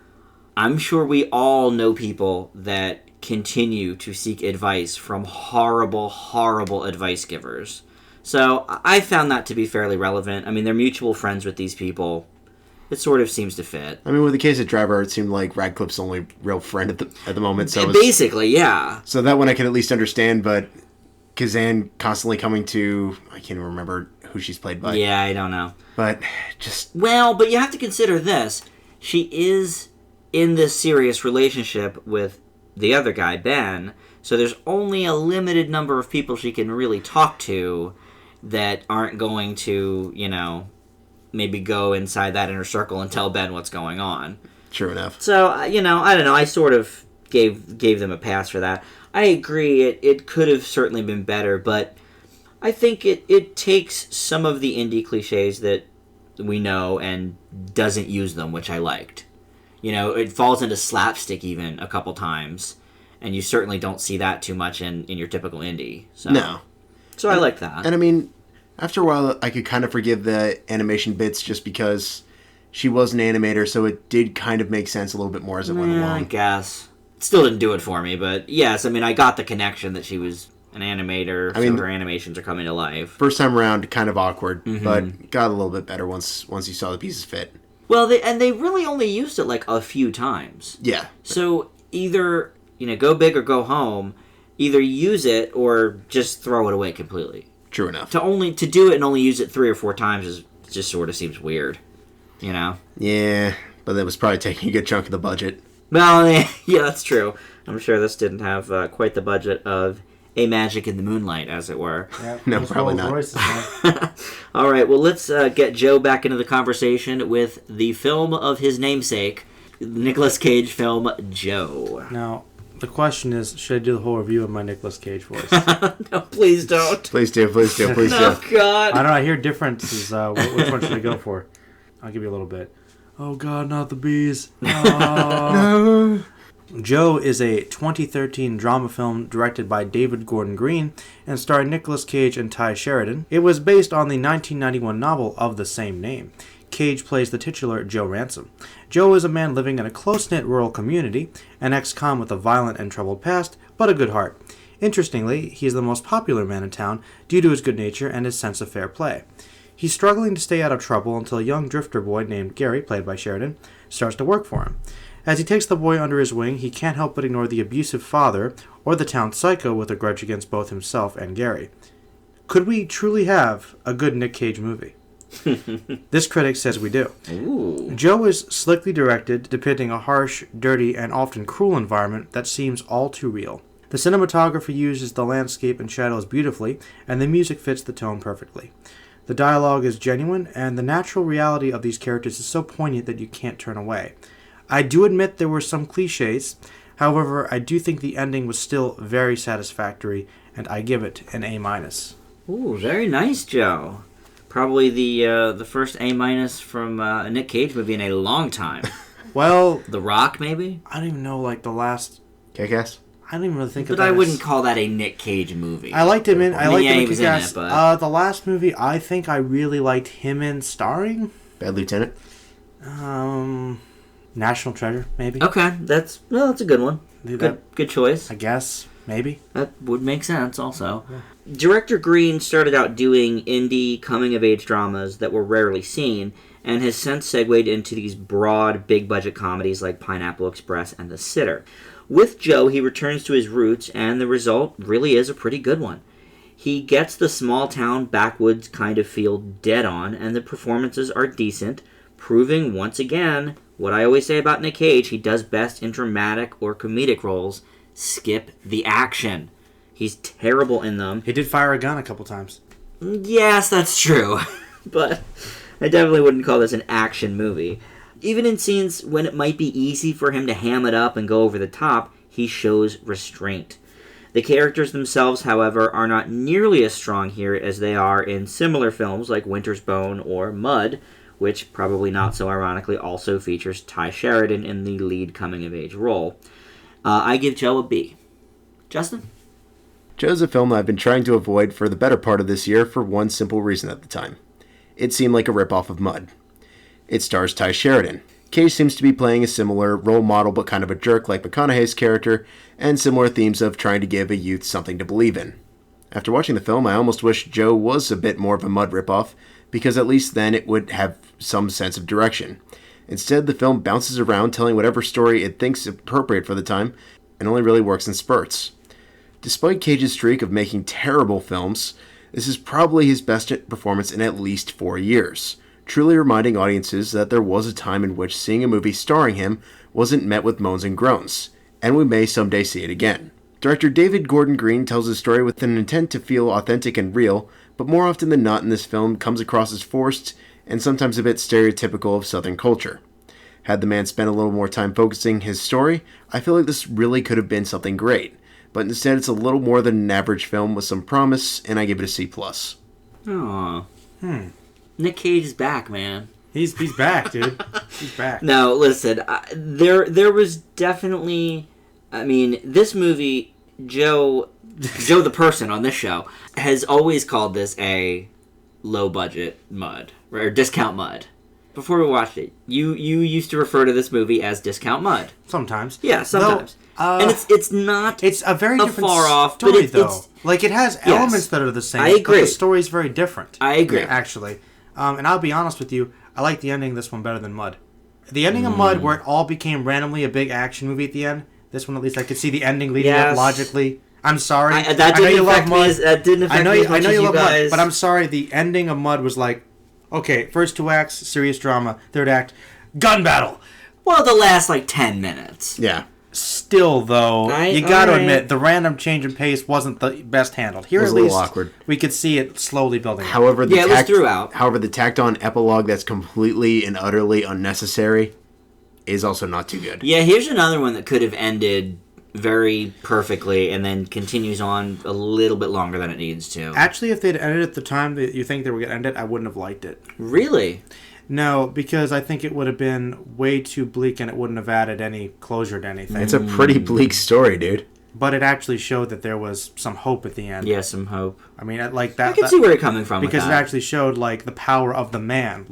Speaker 1: I'm sure we all know people that continue to seek advice from horrible, horrible advice givers. So I found that to be fairly relevant. I mean, they're mutual friends with these people. It sort of seems to fit.
Speaker 2: I mean, with the case of Driver, it seemed like Radcliffe's only real friend at the moment. So
Speaker 1: basically, yeah.
Speaker 2: So that one I can at least understand, but Kazan constantly coming to... I can't even remember who she's played by.
Speaker 1: Yeah, I don't know.
Speaker 2: But just...
Speaker 1: Well, but you have to consider this. She is in this serious relationship with the other guy, Ben, so there's only a limited number of people she can really talk to that aren't going to, maybe go inside that inner circle and tell Ben what's going on.
Speaker 2: True enough.
Speaker 1: So, I don't know, I sort of gave them a pass for that. I agree, it could have certainly been better, but I think it takes some of the indie cliches that we know and doesn't use them, which I liked. You know, it falls into slapstick even a couple times, and you certainly don't see that too much in your typical indie. So.
Speaker 2: No.
Speaker 1: So I like that.
Speaker 2: And I mean, after a while, I could kind of forgive the animation bits just because she was an animator, so it did kind of make sense a little bit more as it went along.
Speaker 1: I guess. It still didn't do it for me, but yes, I mean, I got the connection that she was an animator, so her animations are coming to life.
Speaker 2: First time around, kind of awkward, but got a little bit better once you saw the pieces fit.
Speaker 1: Well, they really only used it like a few times.
Speaker 2: Yeah.
Speaker 1: So either, go big or go home. Either use it or just throw it away completely.
Speaker 2: True enough.
Speaker 1: To do it and only use it 3 or 4 times just sort of seems weird,
Speaker 2: Yeah, but that was probably taking a good chunk of the budget.
Speaker 1: Well, yeah, that's true. I'm sure this didn't have quite the budget of A Magic in the Moonlight, as it were.
Speaker 3: Yeah,
Speaker 2: no, probably not.
Speaker 1: All right, well, let's get Joe back into the conversation with the film of his namesake, Nicolas Cage film, Joe.
Speaker 3: Now, the question is, should I do the whole review of my Nicolas Cage voice?
Speaker 1: No, please don't.
Speaker 2: Please do.
Speaker 1: Oh, God.
Speaker 3: I don't know, I hear differences. Which one should I go for? I'll give you a little bit. Oh, God, not the bees. No. Joe is a 2013 drama film directed by David Gordon Green and starring Nicolas Cage and Ty Sheridan. It was based on the 1991 novel of the same name. Cage plays the titular Joe Ransom. Joe is a man living in a close-knit rural community, an ex-con with a violent and troubled past, but a good heart. Interestingly, he is the most popular man in town due to his good nature and his sense of fair play. He's struggling to stay out of trouble until a young drifter boy named Gary, played by Sheridan, starts to work for him. As he takes the boy under his wing, he can't help but ignore the abusive father or the town psycho with a grudge against both himself and Gary. Could we truly have a good Nick Cage movie? This critic says we do.
Speaker 1: Ooh.
Speaker 3: Joe is slickly directed, depicting a harsh, dirty, and often cruel environment that seems all too real. The cinematography uses the landscape and shadows beautifully, and the music fits the tone perfectly. The dialogue is genuine, and the natural reality of these characters is so poignant that you can't turn away. I do admit there were some cliches, however, I do think the ending was still very satisfactory, and I give it an A-.
Speaker 1: Ooh, very nice, Joe. Probably the first A- from a Nick Cage movie in a long time.
Speaker 3: Well,
Speaker 1: The Rock, maybe?
Speaker 3: I don't even know, the last...
Speaker 2: Kick-Ass?
Speaker 3: I don't even really think
Speaker 1: but
Speaker 3: of that.
Speaker 1: I wouldn't call that a Nick Cage movie.
Speaker 3: I liked him in... I liked him in
Speaker 1: he was in
Speaker 3: Kick-Ass.
Speaker 1: it, but...
Speaker 3: The last movie, I think I really liked him in starring.
Speaker 2: Bad Lieutenant?
Speaker 3: National Treasure, maybe.
Speaker 1: Okay, that's a good one. Good choice.
Speaker 3: I guess, maybe.
Speaker 1: That would make sense, also. Yeah. Director Green started out doing indie coming-of-age dramas that were rarely seen, and has since segued into these broad, big-budget comedies like Pineapple Express and The Sitter. With Joe, he returns to his roots, and the result really is a pretty good one. He gets the small-town, backwoods kind of feel dead on, and the performances are decent, proving once again what I always say about Nick Cage: he does best in dramatic or comedic roles. Skip the action. He's terrible in them.
Speaker 3: He did fire a gun a couple times.
Speaker 1: Yes, that's true. But I definitely wouldn't call this an action movie. Even in scenes when it might be easy for him to ham it up and go over the top, he shows restraint. The characters themselves, however, are not nearly as strong here as they are in similar films like Winter's Bone or Mud, which, probably not so ironically, also features Ty Sheridan in the lead coming-of-age role. I give Joe a B. Justin?
Speaker 2: Joe's a film I've been trying to avoid for the better part of this year for one simple reason at the time. It seemed like a ripoff of Mud. It stars Ty Sheridan. Cage seems to be playing a similar role model but kind of a jerk like McConaughey's character, and similar themes of trying to give a youth something to believe in. After watching the film, I almost wish Joe was a bit more of a Mud ripoff, because at least then it would have some sense of direction. Instead, the film bounces around telling whatever story it thinks appropriate for the time, and only really works in spurts. Despite Cage's streak of making terrible films, this is probably his best performance in at least 4 years, truly reminding audiences that there was a time in which seeing a movie starring him wasn't met with moans and groans, and we may someday see it again. Director David Gordon Green tells his story with an intent to feel authentic and real, but more often than not in this film comes across as forced and sometimes a bit stereotypical of Southern culture. Had the man spent a little more time focusing his story, I feel like this really could have been something great. But instead, it's a little more than an average film with some promise, and I give it a C+.
Speaker 1: Aww. Nick Cage is back, man.
Speaker 3: He's back, dude. He's back.
Speaker 1: No, listen. There was definitely... I mean, this movie, Joe the person on this show, has always called this a low-budget mud. Or discount mud. Before we watched it, you used to refer to this movie as discount mud.
Speaker 3: Sometimes.
Speaker 1: Yeah, sometimes. And it's not
Speaker 3: It's a very different
Speaker 1: far off,
Speaker 3: story,
Speaker 1: but
Speaker 3: though.
Speaker 1: it's
Speaker 3: Like, it has elements that are the same.
Speaker 1: I agree.
Speaker 3: But the story's very different.
Speaker 1: I agree.
Speaker 3: Actually. And I'll be honest with you, I like the ending of this one better than Mud. The ending of Mud, where it all became randomly a big action movie at the end, this one at least I could see the ending leading up logically. I'm sorry. I know you love Mud.
Speaker 1: That didn't affect me as much as you guys.
Speaker 3: Mud, but I'm sorry, the ending of Mud was like, okay, first 2 acts, serious drama. Third act, gun battle.
Speaker 1: Well, the last, 10 minutes.
Speaker 2: Yeah.
Speaker 3: Still, though, you gotta admit, the random change in pace wasn't the best handled. Here,
Speaker 2: was
Speaker 3: at
Speaker 2: a little
Speaker 3: least,
Speaker 2: awkward.
Speaker 3: we could see it slowly building up.
Speaker 2: However,
Speaker 1: it was throughout.
Speaker 2: However, the tacked-on epilogue that's completely and utterly unnecessary is also not too good.
Speaker 1: Yeah, here's another one that could have ended very perfectly and then continues on a little bit longer than it needs to.
Speaker 3: Actually, if they'd ended at the time that you think they were going to end it, I wouldn't have liked it.
Speaker 1: Really?
Speaker 3: No, because I think it would have been way too bleak and it wouldn't have added any closure to anything.
Speaker 2: It's a pretty bleak story, dude.
Speaker 3: But it actually showed that there was some hope at the end.
Speaker 1: Yeah, some hope.
Speaker 3: I mean, like that.
Speaker 1: I can see where you're coming from
Speaker 3: because
Speaker 1: with
Speaker 3: it
Speaker 1: that.
Speaker 3: actually showed the power of the man,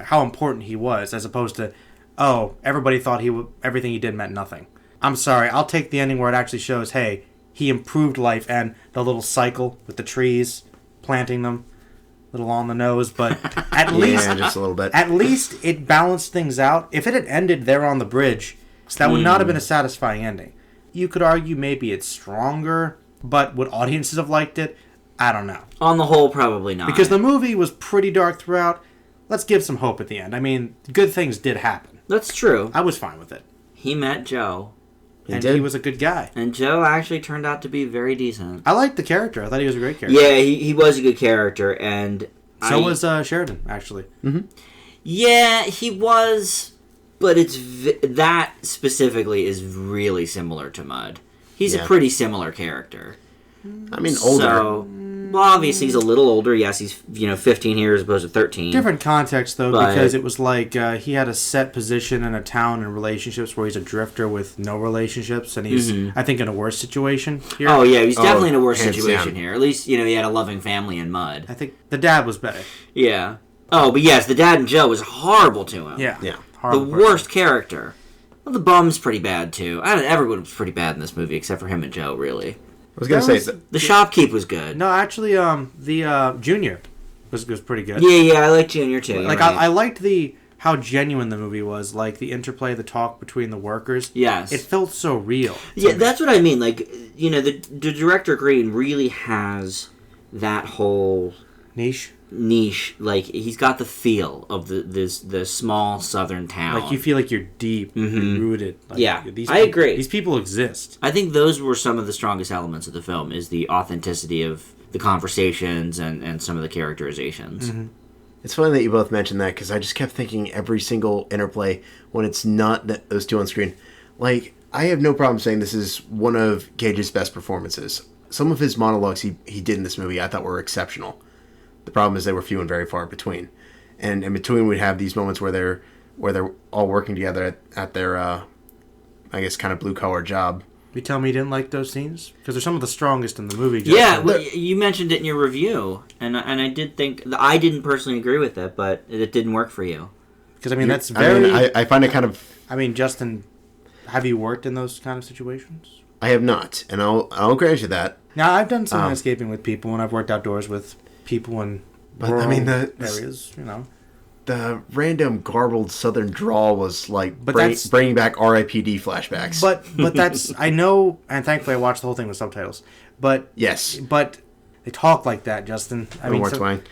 Speaker 3: how important he was, as opposed to, everybody thought everything he did meant nothing. I'm sorry, I'll take the ending where it actually shows, hey, he improved life, and the little cycle with the trees, planting them, a little on the nose, but at least
Speaker 2: just a little bit.
Speaker 3: At least it balanced things out. If it had ended there on the bridge, that would not have been a satisfying ending. You could argue maybe it's stronger, but would audiences have liked it? I don't know.
Speaker 1: On the whole, probably not.
Speaker 3: Because the movie was pretty dark throughout. Let's give some hope at the end. I mean, good things did happen.
Speaker 1: That's true.
Speaker 3: I was fine with it.
Speaker 1: He met Joe.
Speaker 3: He was a good guy.
Speaker 1: And Joe actually turned out to be very decent.
Speaker 3: I liked the character. I thought he was a great character.
Speaker 1: Yeah, he was a good character, and
Speaker 3: so was Sheridan, actually.
Speaker 2: Mm-hmm.
Speaker 1: Yeah, he was, but that specifically is really similar to Mud. He's a pretty similar character.
Speaker 2: I mean, older.
Speaker 1: So, well, obviously he's a little older. Yes, he's 15 here as opposed to 13.
Speaker 3: Different context, though, because it was he had a set position in a town and relationships where he's a drifter with no relationships, and he's, I think, in a worse situation here.
Speaker 1: Oh, yeah, he's definitely in a worse situation here. At least, he had a loving family in Mud.
Speaker 3: I think the dad was better.
Speaker 1: Yeah. Oh, but yes, the dad and Joe was horrible to him.
Speaker 3: Yeah.
Speaker 1: The worst character. Well, the bum's pretty bad, too. Everyone was pretty bad in this movie, except for him and Joe, really.
Speaker 2: I was going to say...
Speaker 1: The shopkeep was good.
Speaker 3: No, actually, the Junior was pretty good.
Speaker 1: Yeah, I like Junior, too.
Speaker 3: I liked how genuine the movie was, the interplay, the talk between the workers.
Speaker 1: Yes.
Speaker 3: It felt so real.
Speaker 1: Yeah, that's what I mean. The director Green really has that whole...
Speaker 3: Niche.
Speaker 1: He's got the feel of the small southern town.
Speaker 3: You feel like you're deep rooted.
Speaker 1: I agree.
Speaker 3: These people exist.
Speaker 1: I think those were some of the strongest elements of the film, is the authenticity of the conversations and some of the characterizations.
Speaker 3: Mm-hmm.
Speaker 2: It's funny that you both mentioned that, because I just kept thinking every single interplay when it's not those two on screen. I have no problem saying this is one of Cage's best performances. Some of his monologues he did in this movie I thought were exceptional. The problem is they were few and very far between. And in between we'd have these moments where they're all working together at their, I guess, kind of blue-collar job.
Speaker 3: You tell me you didn't like those scenes? Because they're some of the strongest in the movie.
Speaker 1: Yeah, well, you mentioned it in your review, and I did think... I didn't personally agree with it, but it didn't work for you.
Speaker 3: Because, that's very...
Speaker 2: I find it kind of...
Speaker 3: Justin, have you worked in those kind of situations?
Speaker 2: I have not, and I'll grant you that.
Speaker 3: Now, I've done some landscaping with people, and I've worked outdoors with people in rural areas,
Speaker 2: The random garbled southern drawl was bringing back RIPD flashbacks.
Speaker 3: But that's, I know, and thankfully I watched the whole thing with subtitles. But
Speaker 2: yes,
Speaker 3: but they talk like that, Justin.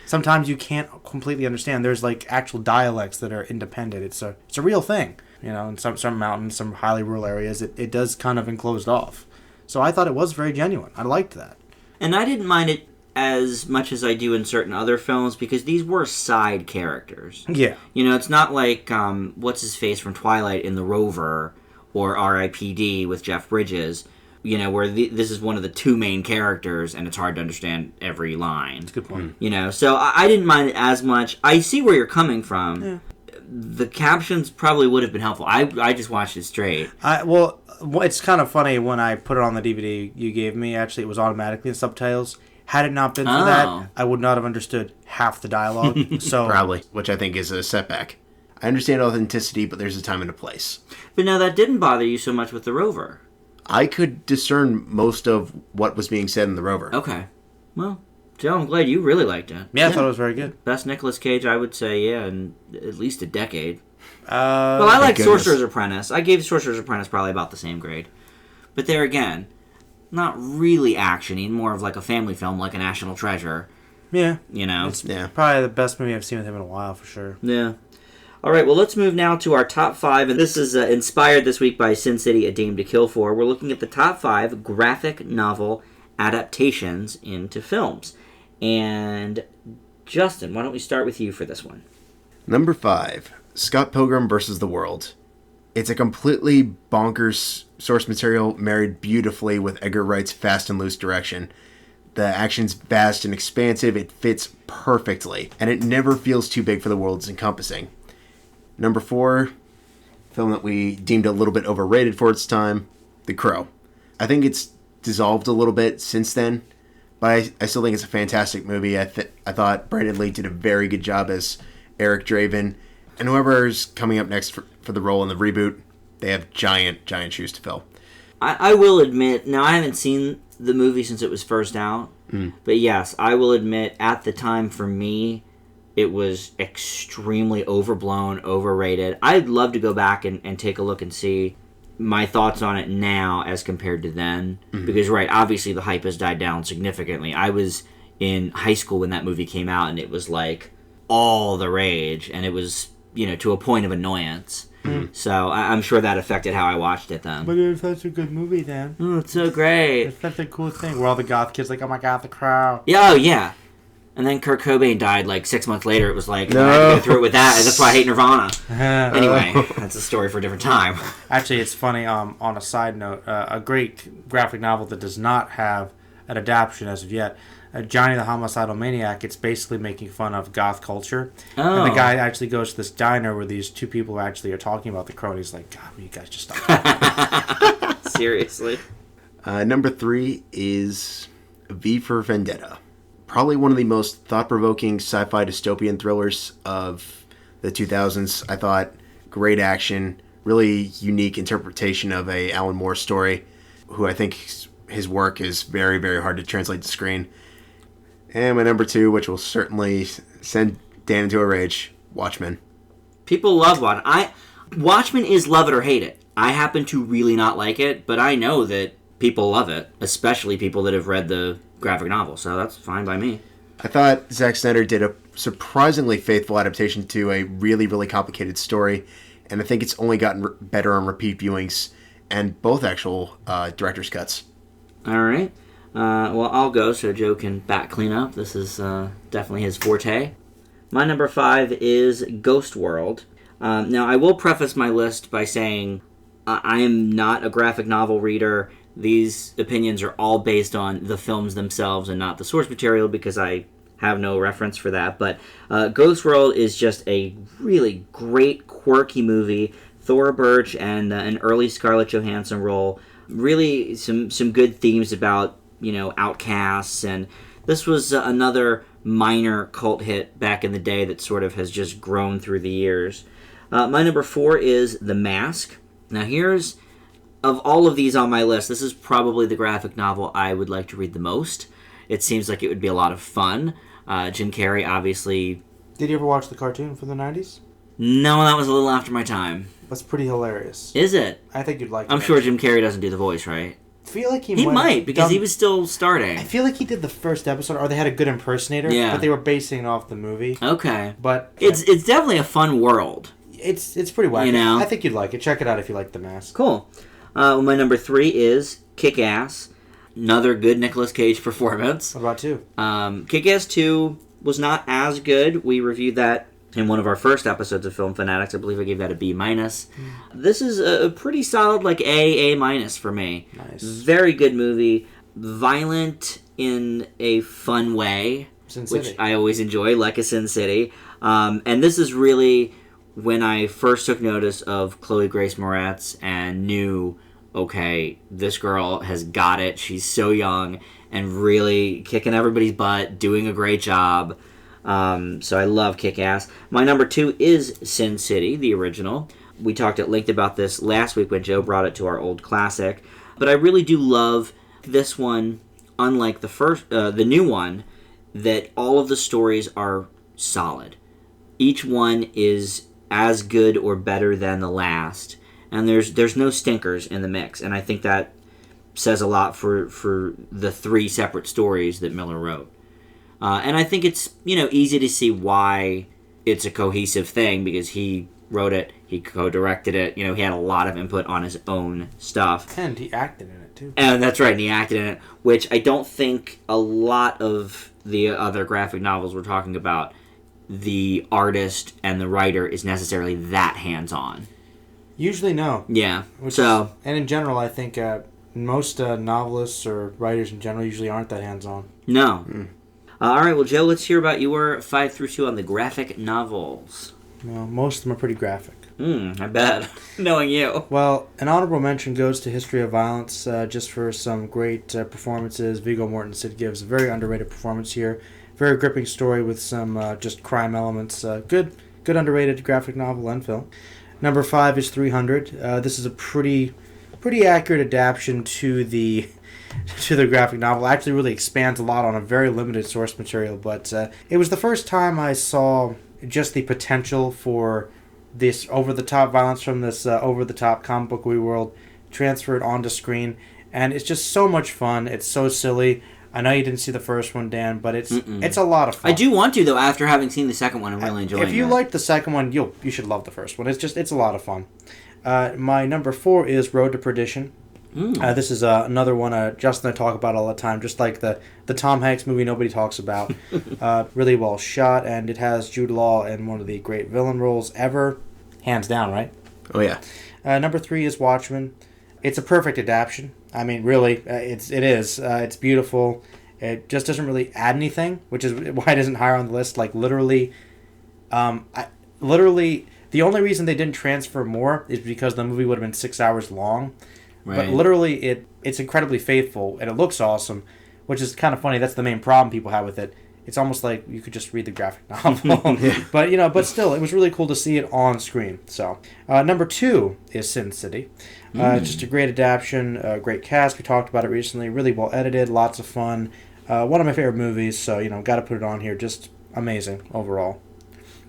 Speaker 3: Sometimes you can't completely understand. There's actual dialects that are independent. It's a real thing. In some mountains, some highly rural areas, it does kind of enclosed off. So I thought it was very genuine. I liked that.
Speaker 1: And I didn't mind it as much as I do in certain other films because these were side characters.
Speaker 3: Yeah.
Speaker 1: You know, it's not like, what's his face from Twilight in The Rover or R.I.P.D. with Jeff Bridges, you know, where this is one of the two main characters and it's hard to understand every line.
Speaker 3: That's a good point.
Speaker 1: You know, so I didn't mind it as much. I see where you're coming from. Yeah. The captions probably would have been helpful. I just watched it straight.
Speaker 3: Well, it's kind of funny when I put it on the DVD you gave me. Actually, it was automatically in subtitles. Had it not been for that, I would not have understood half the dialogue. So
Speaker 2: Probably, which I think is a setback. I understand authenticity, but there's a time and a place.
Speaker 1: But now that didn't bother you so much with The Rover.
Speaker 2: I could discern most of what was being said in The Rover.
Speaker 1: Okay. Well, Joe, I'm glad you really liked it.
Speaker 3: Yeah, I thought it was very good.
Speaker 1: Best Nicolas Cage, I would say, yeah, in at least a decade.
Speaker 3: Well,
Speaker 1: I like Sorcerer's Apprentice. I gave Sorcerer's Apprentice probably about the same grade. But there again, not really action-y, more of like a family film, like a National Treasure.
Speaker 3: Yeah.
Speaker 1: You know?
Speaker 3: It's probably the best movie I've seen with him in a while, for sure.
Speaker 1: Yeah. All right, well, let's move now to our top 5. And this is inspired this week by Sin City, A Dame to Kill For. We're looking at the top 5 graphic novel adaptations into films. And Justin, why don't we start with you for this one?
Speaker 2: Number 5, Scott Pilgrim vs. the World. It's a completely bonkers source material married beautifully with Edgar Wright's fast and loose direction. The action's vast and expansive, it fits perfectly, and it never feels too big for the world it's encompassing. Number 4, film that we deemed a little bit overrated for its time, The Crow. I think it's dissolved a little bit since then, but I still think it's a fantastic movie. I thought Brandon Lee did a very good job as Eric Draven, and whoever's coming up next for the role in the reboot, they have giant shoes to fill.
Speaker 1: I will admit, now I haven't seen the movie since it was first out, but yes, I will admit, at the time for me, it was extremely overblown, overrated. I'd love to go back and take a look and see my thoughts on it now as compared to then, because, right, obviously the hype has died down significantly. I was in high school when that movie came out, and it was like all the rage, and it was, you know, to a point of annoyance. So I'm sure that affected how I watched it then.
Speaker 3: But it's such a good movie, Dan.
Speaker 1: Oh, it's so great.
Speaker 3: It's such a cool thing. Where all the goth kids like, oh my god, The Crow.
Speaker 1: Yeah, oh yeah. And then Kurt Cobain died like 6 months later. It was like, I had to go through it with that. That's why I hate Nirvana. Anyway, that's a story for a different time.
Speaker 3: Actually, it's funny, on a side note, a great graphic novel that does not have an adaptation as of yet, Johnny the Homicidal Maniac. It's basically making fun of goth culture.
Speaker 1: Oh.
Speaker 3: And the guy actually goes to this diner where these two people actually are talking about The Crow, and he's like, God, will you guys just stop?
Speaker 1: Seriously.
Speaker 2: Number 3 is V for Vendetta. Probably one of the most thought-provoking sci-fi dystopian thrillers of the 2000s. I thought great action, really unique interpretation of a Alan Moore story, who I think his work is very, very hard to translate to screen. And my number 2, which will certainly send Dan into a rage, Watchmen.
Speaker 1: People love Watchmen. Watchmen is love it or hate it. I happen to really not like it, but I know that people love it, especially people that have read the graphic novel, so that's fine by me.
Speaker 2: I thought Zack Snyder did a surprisingly faithful adaptation to a really, really complicated story, and I think it's only gotten better on repeat viewings and both actual director's cuts.
Speaker 1: All right. Well, I'll go so Joe can back clean up. This is definitely his forte. My number 5 is Ghost World. Now, I will preface my list by saying I am not a graphic novel reader. These opinions are all based on the films themselves and not the source material because I have no reference for that. But Ghost World is just a really great, quirky movie. Thora Birch and an early Scarlett Johansson role. Really some good themes about, you know, outcasts. And this was another minor cult hit back in the day that sort of has just grown through the years. My number 4 is The Mask. Now here's... Of all of these on my list, this is probably the graphic novel I would like to read the most. It seems like it would be a lot of fun. Jim Carrey, obviously...
Speaker 3: Did you ever watch the cartoon from the 90s?
Speaker 1: No, that was a little after my time.
Speaker 3: That's pretty hilarious.
Speaker 1: Is it?
Speaker 3: I think you'd like it.
Speaker 1: I'm sure Jim Carrey doesn't do the voice, right?
Speaker 3: I feel like
Speaker 1: he might, because he was still starting.
Speaker 3: I feel like he did the first episode, or they had a good impersonator, but they were basing it off the movie.
Speaker 1: Okay.
Speaker 3: But
Speaker 1: it's definitely a fun world.
Speaker 3: It's pretty wacky.
Speaker 1: You know?
Speaker 3: I think you'd like it. Check it out if you like The Mask.
Speaker 1: Cool. My number 3 is Kick-Ass. Another good Nicolas Cage performance.
Speaker 3: What about 2?
Speaker 1: Kick-Ass 2 was not as good. We reviewed that in one of our first episodes of Film Fanatics. I believe I gave that a B-. This is a pretty solid, like, A- for me.
Speaker 3: Nice.
Speaker 1: Very good movie. Violent in a fun way, which I always enjoy, like a Sin City. And this is really when I first took notice of Chloe Grace Moretz and knew, okay, this girl has got it. She's so young and really kicking everybody's butt, doing a great job. So I love Kick-Ass. My number 2 is Sin City, the original. We talked at length about this last week when Joe brought it to our old classic. But I really do love this one, unlike the new one, that all of the stories are solid. Each one is as good or better than the last, and there's no stinkers in the mix, and I think that says a lot for the 3 separate stories that Miller wrote. And I think it's easy to see why it's a cohesive thing, because he wrote it, he co-directed it, he had a lot of input on his own stuff.
Speaker 3: And he acted in it, too.
Speaker 1: And that's right, and he acted in it, which I don't think a lot of the other graphic novels we're talking about, the artist and the writer is necessarily that hands-on. Usually
Speaker 3: no.
Speaker 1: Yeah.
Speaker 3: And in general, I think most novelists or writers in general usually aren't that hands-on.
Speaker 1: No. All right, well, Joe, let's hear about your 5 through 2 on the graphic novels.
Speaker 3: Well, most of them are pretty graphic.
Speaker 1: I bet. Knowing you.
Speaker 3: Well, an honorable mention goes to History of Violence, just for some great performances. Viggo Mortensen gives a very underrated performance here. Very gripping story with some just crime elements. Good underrated graphic novel and film. Number 5 is 300. This is a pretty accurate adaptation to the graphic novel. It actually really expands a lot on a very limited source material, but it was the first time I saw just the potential for this over-the-top violence from this over-the-top comic book world transferred onto screen, and it's just so much fun. It's so silly. I know you didn't see the first one, Dan, but it's a lot of fun.
Speaker 1: I do want to, though, after having seen the second one and really enjoying it.
Speaker 3: If you liked the second one, you should love the first one. It's a lot of fun. My number 4 is Road to Perdition. This is another one Justin and I talk about all the time, just like the Tom Hanks movie nobody talks about. Really well shot, and it has Jude Law in one of the great villain roles ever. Hands down, right?
Speaker 2: Oh, yeah.
Speaker 3: Number 3 is Watchmen. It's a perfect adaptation. I mean, really, it is. It's beautiful. It just doesn't really add anything, which is why it isn't higher on the list. Like, literally, the only reason they didn't transfer more is because the movie would have been 6 hours long. Right. But literally, it's incredibly faithful, and it looks awesome, which is kind of funny. That's the main problem people have with it. It's almost like you could just read the graphic novel.
Speaker 2: Yeah.
Speaker 3: But still, it was really cool to see it on screen. So, number 2 is Sin City. Just a great adaptation, great cast. We talked about it recently. Really well edited, lots of fun. One of my favorite movies, so, got to put it on here. Just amazing overall.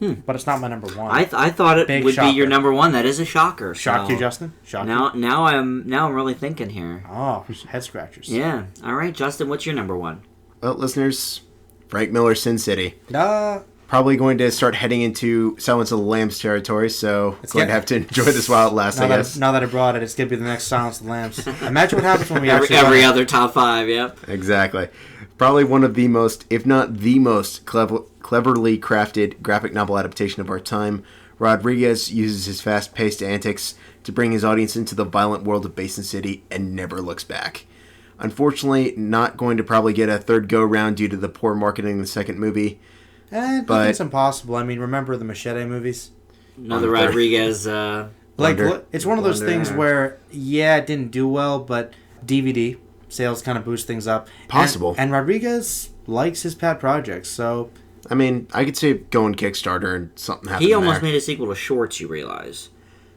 Speaker 3: But it's not my number 1.
Speaker 1: I thought it would be your number 1. That is a shocker.
Speaker 3: Shocked you, Justin? Shocked
Speaker 1: you? Now I'm really thinking here.
Speaker 3: Oh, head scratchers.
Speaker 1: Yeah. All right, Justin, what's your number 1?
Speaker 2: Well, listeners, Frank Miller's Sin City. Probably going to start heading into Silence of the Lambs territory, so going to have to enjoy this while it lasts, I guess.
Speaker 3: Now that I brought it, it's going to be the next Silence of the Lambs. Imagine what happens when we
Speaker 1: every other top 5, yep.
Speaker 2: Exactly. Probably one of the most, if not the most, cleverly crafted graphic novel adaptation of our time. Rodriguez uses his fast-paced antics to bring his audience into the violent world of Basin City and never looks back. Unfortunately, not going to probably get a third go-round due to the poor marketing in the second movie.
Speaker 3: But it's impossible. I mean, remember the Machete movies?
Speaker 1: Another Rodriguez...
Speaker 3: it's one of those things where, it didn't do well, but DVD sales kind of boost things up.
Speaker 2: Possible.
Speaker 3: And Rodriguez likes his pet projects, so...
Speaker 2: I mean, I could see it going Kickstarter and something happened.
Speaker 1: He almost made a sequel to Shorts, you realize.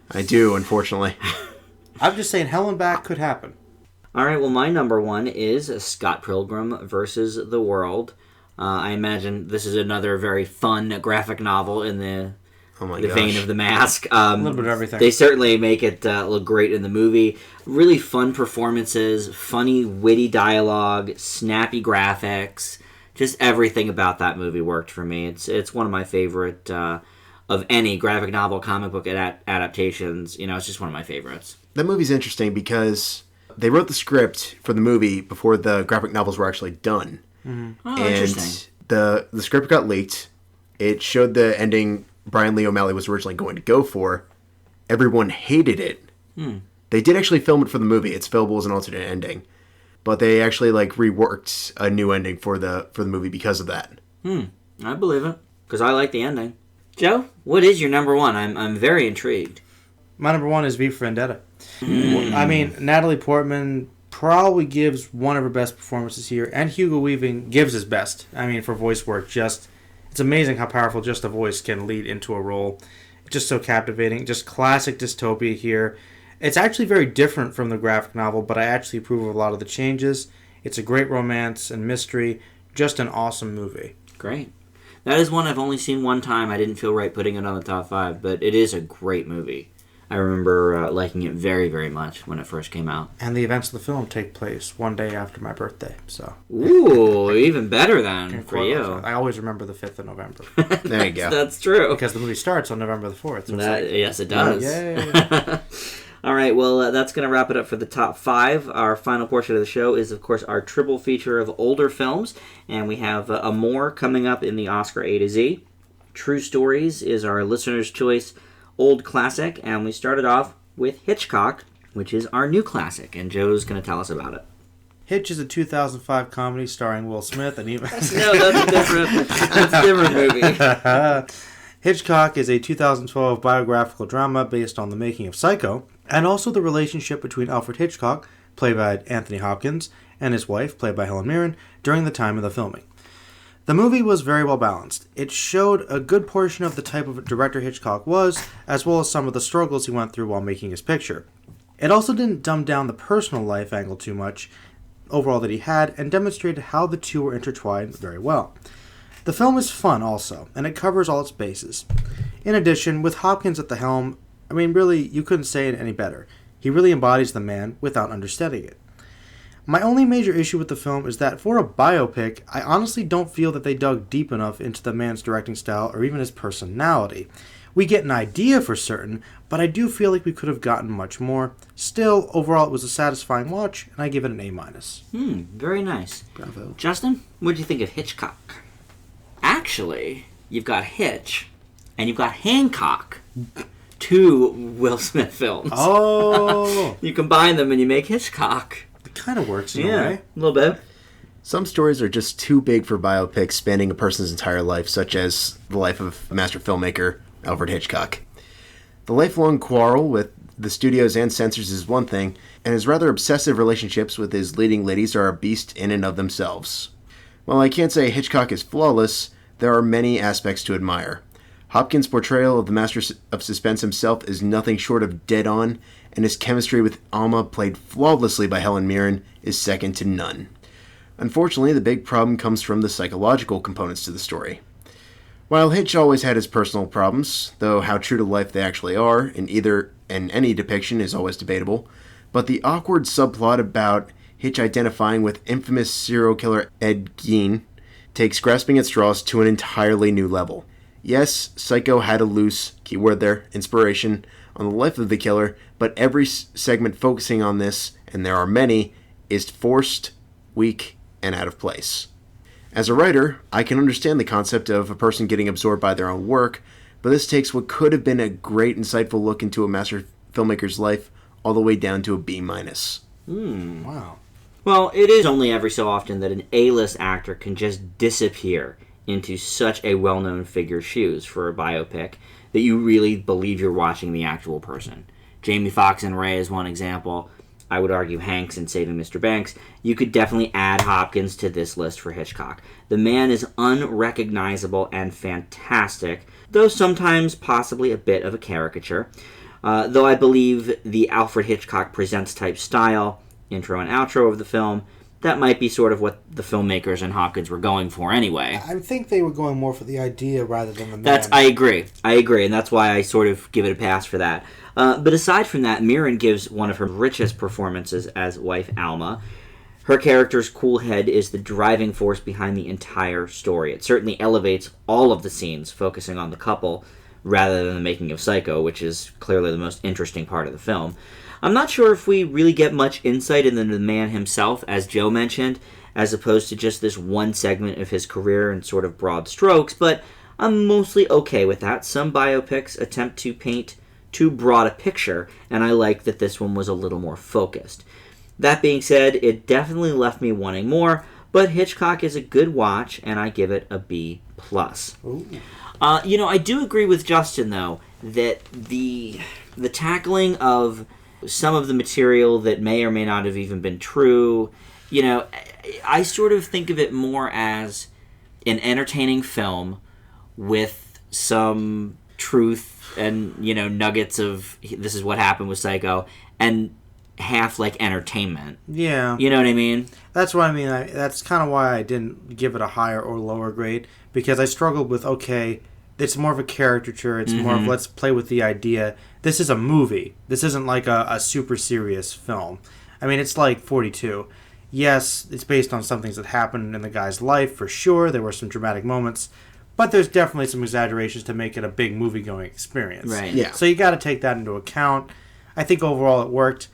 Speaker 2: I do, unfortunately.
Speaker 3: I'm just saying, hell and back could happen.
Speaker 1: All right, well, my number 1 is Scott Pilgrim versus the World. I imagine this is another very fun graphic novel in the vein of The Mask.
Speaker 3: A little bit of everything.
Speaker 1: They certainly make it look great in the movie. Really fun performances, funny, witty dialogue, snappy graphics. Just everything about that movie worked for me. It's one of my favorite of any graphic novel, comic book adaptations. It's just one of my favorites.
Speaker 2: That movie's interesting because They wrote the script for the movie before the graphic novels were actually done.
Speaker 1: Mm-hmm. Oh,
Speaker 2: and
Speaker 1: interesting.
Speaker 2: The script got leaked. It showed the ending Brian Lee O'Malley was originally going to go for. Everyone hated it. They did actually film it for the movie. It's available as an alternate ending. But they actually reworked a new ending for the movie because of that.
Speaker 1: I believe it. Because I like the ending. Joe, what is your number one? I'm very intrigued.
Speaker 3: My number one is V for Vendetta. I mean, Natalie Portman probably gives one of her best performances here, and Hugo Weaving gives his best. I mean, for voice work, it's amazing how powerful just a voice can lead into a role. Just so captivating. Just classic dystopia here. It's actually very different from the graphic novel, but I actually approve of a lot of the changes. It's a great romance and mystery. Just an awesome movie.
Speaker 1: Great. That is one I've only seen one time. I didn't feel right putting it on the top 5, but it is a great movie. I remember liking it very, very much when it first came out.
Speaker 3: And the events of the film take place one day after my birthday, so...
Speaker 1: Ooh, even better then for you.
Speaker 3: I always remember the 5th of November.
Speaker 2: There you go.
Speaker 1: That's true.
Speaker 3: Because the movie starts on November the 4th. So
Speaker 1: yes, it does.
Speaker 3: Yay!
Speaker 1: All right, well, that's going to wrap it up for the top 5. Our final portion of the show is, of course, our triple feature of older films. And we have Amour coming up in the Oscar A to Z. True Stories is our listener's choice old classic. And we started off with Hitchcock, which is our new classic. And Joe's going to tell us about it.
Speaker 3: Hitch is a 2005 comedy starring Will Smith and even...
Speaker 1: No, that's a different movie.
Speaker 3: Hitchcock is a 2012 biographical drama based on the making of Psycho, and also the relationship between Alfred Hitchcock, played by Anthony Hopkins, and his wife, played by Helen Mirren, during the time of the filming. The movie was very well balanced. It showed a good portion of the type of director Hitchcock was, as well as some of the struggles he went through while making his picture. It also didn't dumb down the personal life angle too much, overall that he had, and demonstrated how the two were intertwined very well. The film is fun also, and it covers all its bases. In addition, with Hopkins at the helm, I mean, really, you couldn't say it any better. He really embodies the man without understudying it. My only major issue with the film is that for a biopic, I honestly don't feel that they dug deep enough into the man's directing style or even his personality. We get an idea for certain, but I do feel like we could have gotten much more. Still, overall, it was a satisfying watch, and I give it an A-.
Speaker 1: Very nice.
Speaker 3: Bravo.
Speaker 1: Justin, what do you think of Hitchcock? Actually, you've got Hitch, and you've got Hancock. 2 Will Smith films.
Speaker 3: Oh!
Speaker 1: You combine them and you make Hitchcock.
Speaker 3: It kind of works in a way.
Speaker 1: A little bit.
Speaker 2: Some stories are just too big for biopics spanning a person's entire life, such as the life of master filmmaker Alfred Hitchcock. The lifelong quarrel with the studios and censors is one thing, and his rather obsessive relationships with his leading ladies are a beast in and of themselves. While I can't say Hitchcock is flawless, there are many aspects to admire. Hopkins' portrayal of the master of suspense himself is nothing short of dead-on, and his chemistry with Alma, played flawlessly by Helen Mirren, is second to none. Unfortunately, the big problem comes from the psychological components to the story. While Hitch always had his personal problems, though how true to life they actually are in any depiction is always debatable, but the awkward subplot about Hitch identifying with infamous serial killer Ed Gein takes grasping at straws to an entirely new level. Yes, Psycho had a loose, keyword there, inspiration on the life of the killer, but every segment focusing on this, and there are many, is forced, weak, and out of place. As a writer, I can understand the concept of a person getting absorbed by their own work, but this takes what could have been a great, insightful look into a master filmmaker's life all the way down to a B-.
Speaker 3: Wow.
Speaker 1: Well, it is only every so often that an A-list actor can just disappear into such a well-known figure's shoes for a biopic that you really believe you're watching the actual person. Jamie Foxx in Ray is one example. I would argue Hanks in Saving Mr. Banks. You could definitely add Hopkins to this list for Hitchcock. The man is unrecognizable and fantastic, though sometimes possibly a bit of a caricature. Though I believe the Alfred Hitchcock Presents type style, intro and outro of the film, that might be sort of what the filmmakers and Hopkins were going for anyway.
Speaker 3: I think they were going more for the idea rather than the man.
Speaker 1: I agree, and that's why I sort of give it a pass for that. But aside from that, Mirren gives one of her richest performances as wife Alma. Her character's cool head is the driving force behind the entire story. It certainly elevates all of the scenes focusing on the couple, rather than the making of Psycho, which is clearly the most interesting part of the film. I'm not sure if we really get much insight into the man himself, as Joe mentioned, as opposed to just this one segment of his career in sort of broad strokes, but I'm mostly okay with that. Some biopics attempt to paint too broad a picture, and I like that this one was a little more focused. That being said, it definitely left me wanting more, but Hitchcock is a good watch, and I give it a B+. I do agree with Justin, though, that the tackling of some of the material that may or may not have even been true, I sort of think of it more as an entertaining film with some truth and, nuggets of this is what happened with Psycho, and half like entertainment.
Speaker 3: Yeah.
Speaker 1: You know what I mean?
Speaker 3: That's what I mean. That's kind of why I didn't give it a higher or lower grade, because I struggled with, okay, it's more of a caricature. It's more of let's play with the idea. This is a movie. This isn't like a super serious film. I mean, it's like 42. Yes, it's based on some things that happened in the guy's life, for sure. There were some dramatic moments, but there's definitely some exaggerations to make it a big movie-going experience.
Speaker 1: Right.
Speaker 2: Yeah.
Speaker 3: So you got to take that into account. I think overall it worked.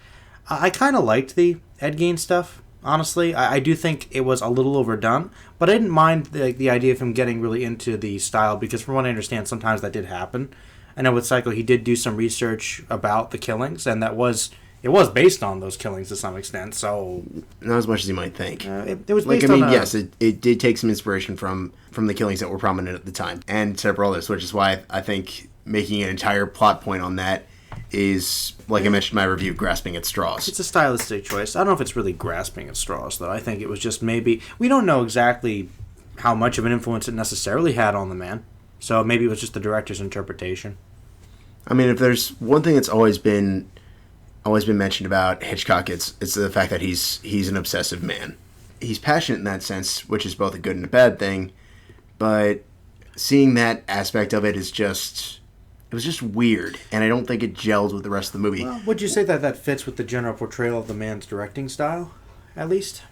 Speaker 3: I kind of liked the Ed Gein stuff, honestly. I do think it was a little overdone, but I didn't mind the idea of him getting really into the style, because from what I understand, sometimes that did happen. I know with Psycho, he did do some research about the killings, and it was based on those killings to some extent, so...
Speaker 2: Not as much as you might think.
Speaker 3: It was based on...
Speaker 2: Yes, it did take some inspiration from the killings that were prominent at the time, and several others, which is why I think making an entire plot point on that is, like I mentioned in my review, grasping at straws.
Speaker 3: It's a stylistic choice. I don't know if it's really grasping at straws, though. I think it was just maybe... We don't know exactly how much of an influence it necessarily had on the man, so maybe it was just the director's interpretation.
Speaker 2: I mean, if there's one thing that's always been mentioned about Hitchcock, it's the fact that he's an obsessive man. He's passionate in that sense, which is both a good and a bad thing, but seeing that aspect of it was just weird, and I don't think it gelled with the rest of the movie.
Speaker 3: Well, would you say that fits with the general portrayal of the man's directing style, at least?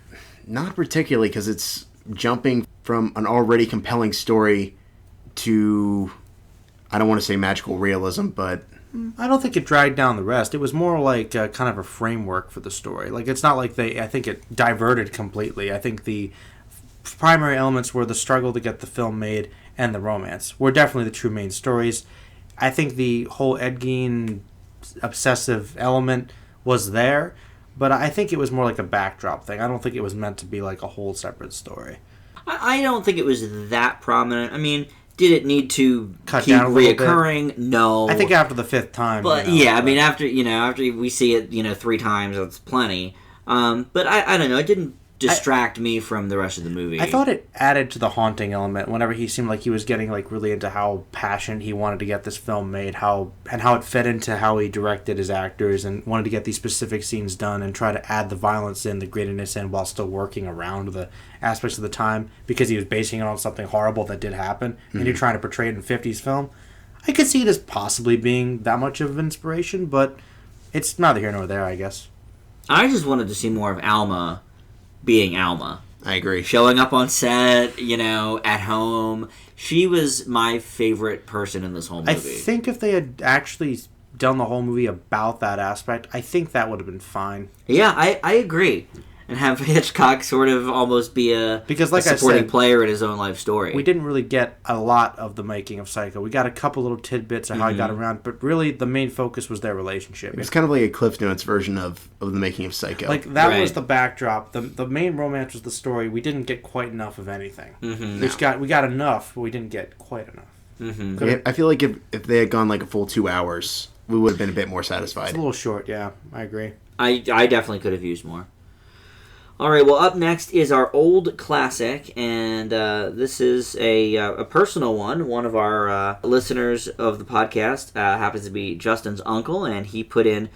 Speaker 2: Not particularly, because it's jumping from an already compelling story to, I don't want to say magical realism, but...
Speaker 3: I don't think it dragged down the rest. It was more like kind of a framework for the story. Like, it's not like I think it diverted completely. I think the primary elements were the struggle to get the film made and the romance were definitely the true main stories. I think the whole Ed Gein obsessive element was there, but I think it was more like a backdrop thing. I don't think it was meant to be like a whole separate story.
Speaker 1: I don't think it was that prominent. I mean, did it need to
Speaker 3: Cut
Speaker 1: keep
Speaker 3: down a little
Speaker 1: reoccurring?
Speaker 3: bit?
Speaker 1: No.
Speaker 3: I think after the fifth time.
Speaker 1: But I mean, after we see it, 3 times, that's plenty. But I don't know. It didn't distract me from the rest of the movie.
Speaker 3: I thought it added to the haunting element whenever he seemed like he was getting like really into how passionate he wanted to get this film made, how it fed into how he directed his actors and wanted to get these specific scenes done and try to add the violence in, the grittiness in, while still working around the aspects of the time, because he was basing it on something horrible that did happen, and you're trying to portray it in 50s film. I could see it as possibly being that much of an inspiration, but it's neither here nor there, I guess.
Speaker 1: I just wanted to see more of Alma being Alma.
Speaker 2: I agree.
Speaker 1: Showing up on set, at home. She was my favorite person in this whole movie.
Speaker 3: I think if they had actually done the whole movie about that aspect, I think that would have been fine.
Speaker 1: Yeah, I agree. And have Hitchcock sort of almost be a supporting player in his own life story.
Speaker 3: We didn't really get a lot of the making of Psycho. We got a couple little tidbits of how he got around, but really the main focus was their relationship.
Speaker 2: It's kind of like a Cliff Notes version of the making of Psycho.
Speaker 3: Like, that was the backdrop. The main romance was the story. We didn't get quite enough of anything. Mm-hmm. We got enough, but we didn't get quite enough.
Speaker 2: Mm-hmm. I feel like if they had gone like a full 2 hours, we would have been a bit more satisfied.
Speaker 3: It's a little short, yeah. I agree.
Speaker 1: I definitely could have used more. All right, well, up next is our old classic, and this is a personal one. One of our listeners of the podcast happens to be Justin's uncle, and he put in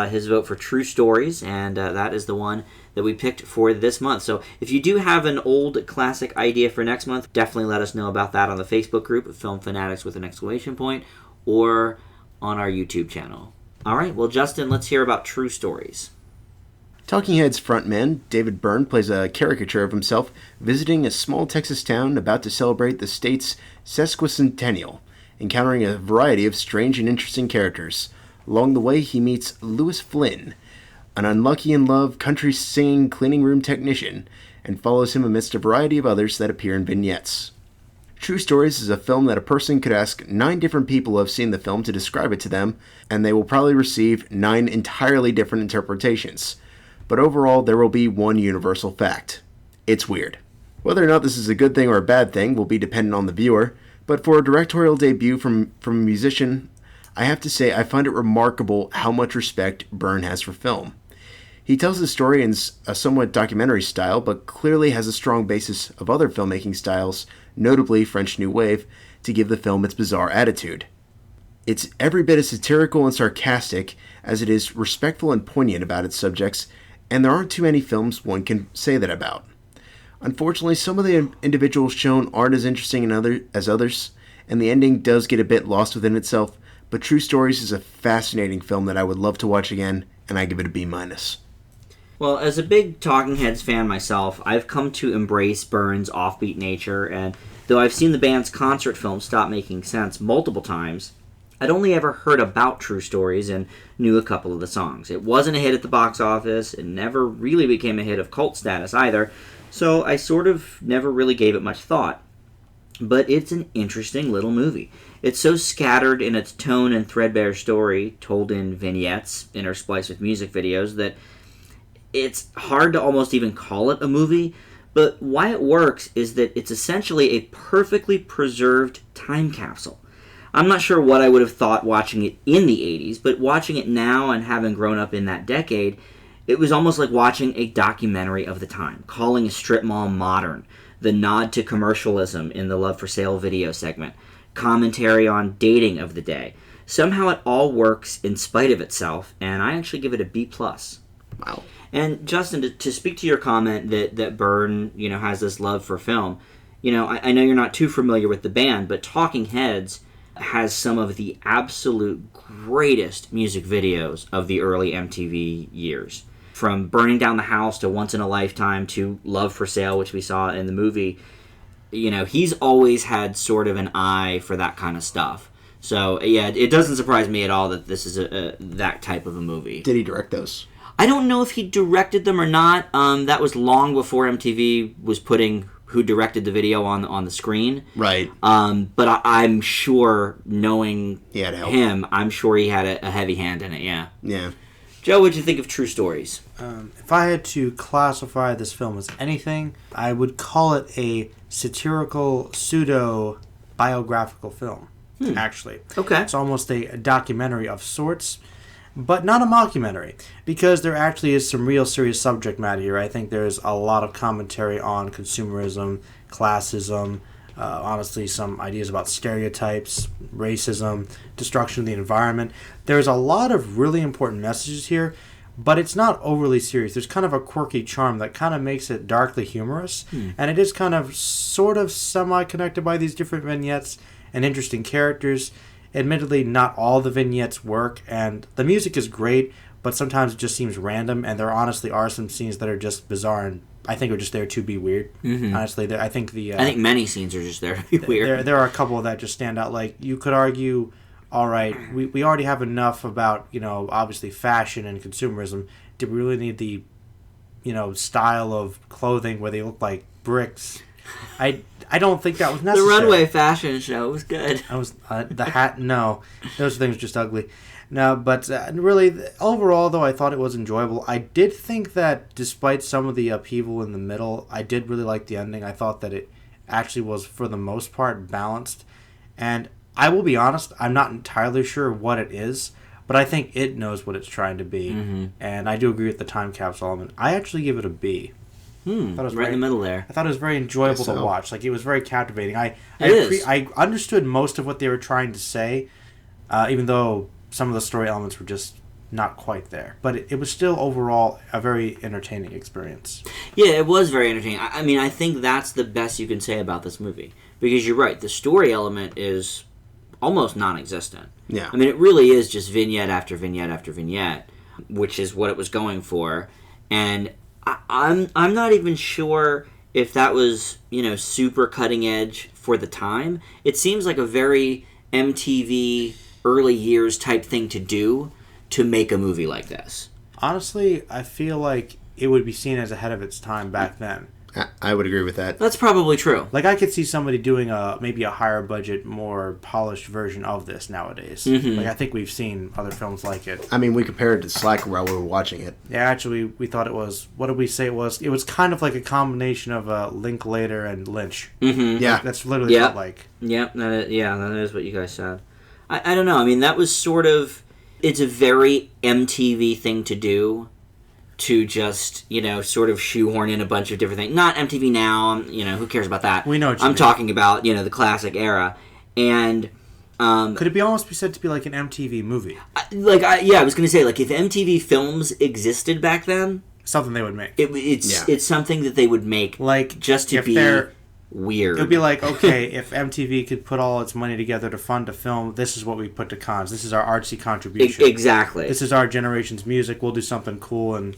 Speaker 1: his vote for True Stories, and that is the one that we picked for this month. So if you do have an old classic idea for next month, definitely let us know about that on the Facebook group, Film Fanatics with an exclamation point, or on our YouTube channel. All right, well, Justin, let's hear about True Stories.
Speaker 2: Talking Heads frontman David Byrne plays a caricature of himself visiting a small Texas town about to celebrate the state's sesquicentennial. encountering a variety of strange and interesting characters. Along the way, he meets Louis Flynn, an unlucky-in-love country-singing cleaning room technician, and follows him amidst a variety of others that appear in vignettes. True Stories is a film that a person could ask 9 different people who have seen the film to describe it to them, and they will probably receive 9 entirely different interpretations. But overall, there will be one universal fact. It's weird. Whether or not this is a good thing or a bad thing will be dependent on the viewer, but for a directorial debut from a musician, I have to say I find it remarkable how much respect Byrne has for film. He tells his story in a somewhat documentary style, but clearly has a strong basis of other filmmaking styles, notably French New Wave, to give the film its bizarre attitude. It's every bit as satirical and sarcastic as it is respectful and poignant about its subjects, and there aren't too many films one can say that about. Unfortunately, some of the individuals shown aren't as interesting as others, and the ending does get a bit lost within itself, but True Stories is a fascinating film that I would love to watch again, and I give it a B-.
Speaker 1: Well, as a big Talking Heads fan myself, I've come to embrace Byrne's offbeat nature, and though I've seen the band's concert film Stop Making Sense multiple times, I'd only ever heard about True Stories and knew a couple of the songs. It wasn't a hit at the box office, it never really became a hit of cult status either, so I sort of never really gave it much thought. But it's an interesting little movie. It's so scattered in its tone and threadbare story, told in vignettes, interspliced with music videos, that it's hard to almost even call it a movie, but why it works is that it's essentially a perfectly preserved time capsule. I'm not sure what I would have thought watching it in the 80s, but watching it now and having grown up in that decade, it was almost like watching a documentary of the time, calling a strip mall modern, the nod to commercialism in the Love for Sale video segment, commentary on dating of the day. Somehow it all works in spite of itself, and I actually give it a B+.
Speaker 2: Wow.
Speaker 1: And Justin, to speak to your comment that Byrne, has this love for film, I know you're not too familiar with the band, but Talking Heads has some of the absolute greatest music videos of the early MTV years. From Burning Down the House to Once in a Lifetime to Love for Sale, which we saw in the movie, he's always had sort of an eye for that kind of stuff. So, yeah, it doesn't surprise me at all that this is that type of a movie.
Speaker 2: Did he direct those?
Speaker 1: I don't know if he directed them or not. That was long before MTV was putting who directed the video on the screen.
Speaker 2: Right.
Speaker 1: But I'm sure, knowing
Speaker 2: him,
Speaker 1: I'm sure he had a heavy hand in it, yeah.
Speaker 2: Yeah.
Speaker 1: Joe, what'd you think of True Stories?
Speaker 3: If I had to classify this film as anything, I would call it a satirical, pseudo-biographical film, actually.
Speaker 1: Okay.
Speaker 3: It's almost a documentary of sorts, but not a mockumentary, because there actually is some real serious subject matter here. I think there's a lot of commentary on consumerism, classism, honestly some ideas about stereotypes, racism, destruction of the environment. There's a lot of really important messages here, but it's not overly serious. There's kind of a quirky charm that kind of makes it darkly humorous, and it is kind of sort of semi-connected by these different vignettes and interesting characters. Admittedly, not all the vignettes work, and the music is great, but sometimes it just seems random, and there honestly are some scenes that are just bizarre, and I think are just there to be weird. Mm-hmm. Honestly, I think
Speaker 1: many scenes are just there to be weird.
Speaker 3: There are a couple that just stand out. Like, you could argue, all right, we already have enough about, obviously fashion and consumerism. Do we really need the, style of clothing where they look like bricks? I don't think that was necessary.
Speaker 1: The runway fashion show was good.
Speaker 3: The hat, no. Those things were just ugly. No, but really, overall, though, I thought it was enjoyable. I did think that despite some of the upheaval in the middle, I did really like the ending. I thought that it actually was, for the most part, balanced. And I will be honest, I'm not entirely sure what it is, but I think it knows what it's trying to be. Mm-hmm. And I do agree with the time capsule element. I actually give it a B.
Speaker 1: Right in the middle there.
Speaker 3: I thought it was very enjoyable to watch. Like, it was very captivating. I understood most of what they were trying to say, even though some of the story elements were just not quite there. But it was still overall a very entertaining experience.
Speaker 1: Yeah, it was very entertaining. I mean, I think that's the best you can say about this movie. Because you're right, the story element is almost non-existent.
Speaker 2: Yeah.
Speaker 1: I mean, it really is just vignette after vignette after vignette, which is what it was going for. And I'm not even sure if that was, super cutting edge for the time. It seems like a very MTV early years type thing to do to make a movie like this.
Speaker 3: Honestly, I feel like it would be seen as ahead of its time back then.
Speaker 2: I would agree with that.
Speaker 1: That's probably true.
Speaker 3: Like, I could see somebody doing maybe a higher budget, more polished version of this nowadays.
Speaker 1: Mm-hmm.
Speaker 3: Like, I think we've seen other films like it.
Speaker 2: I mean, we compared it to Slacker while we were watching it.
Speaker 3: Yeah, actually, we thought it was... What did we say it was? It was kind of like a combination of Linklater and Lynch.
Speaker 1: Mm-hmm.
Speaker 2: Yeah.
Speaker 3: That's literally what it felt like.
Speaker 1: Yep, that is what you guys said. I don't know. I mean, that was sort of... It's a very MTV thing to do, to just, sort of shoehorn in a bunch of different things. Not MTV Now, who cares about that?
Speaker 3: We know what you
Speaker 1: I'm
Speaker 3: mean.
Speaker 1: talking about, the classic era. And...
Speaker 3: could it almost be said to be like an MTV movie?
Speaker 1: I was going to say, if MTV Films existed back then...
Speaker 3: Something they would make.
Speaker 1: It's something that they would make, just to be weird.
Speaker 3: It would be like, okay, if MTV could put all its money together to fund a film, this is what we put to cons. This is our artsy contribution.
Speaker 1: Exactly.
Speaker 3: This is our generation's music. We'll do something cool and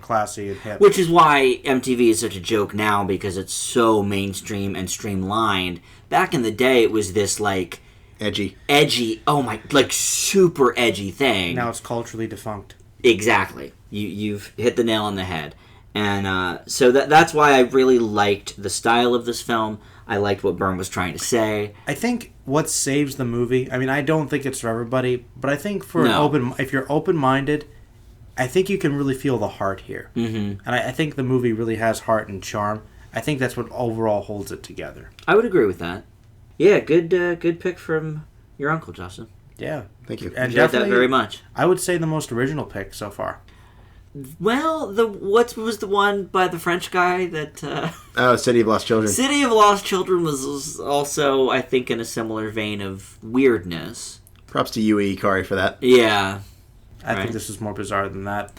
Speaker 3: classy and hip.
Speaker 1: Which is why MTV is such a joke now, because it's so mainstream and streamlined. Back in the day, it was this
Speaker 2: edgy,
Speaker 1: super edgy thing.
Speaker 3: Now it's culturally defunct.
Speaker 1: Exactly. You've hit the nail on the head. And so that's why I really liked the style of this film. I liked what Byrne was trying to say.
Speaker 3: I think what saves the movie, I mean, I don't think it's for everybody, but I think if you're open-minded, I think you can really feel the heart here. Mm-hmm. And I think the movie really has heart and charm. I think that's what overall holds it together.
Speaker 1: I would agree with that. Yeah, good pick from your uncle, Justin.
Speaker 3: Yeah.
Speaker 2: Thank you.
Speaker 1: And enjoyed that very much.
Speaker 3: I would say the most original pick so far.
Speaker 1: Well, what was the one by the French guy that...
Speaker 2: City of Lost Children.
Speaker 1: City of Lost Children was also, I think, in a similar vein of weirdness.
Speaker 2: Props to you, Ikari, for that.
Speaker 1: Yeah.
Speaker 3: I think this was more bizarre than that.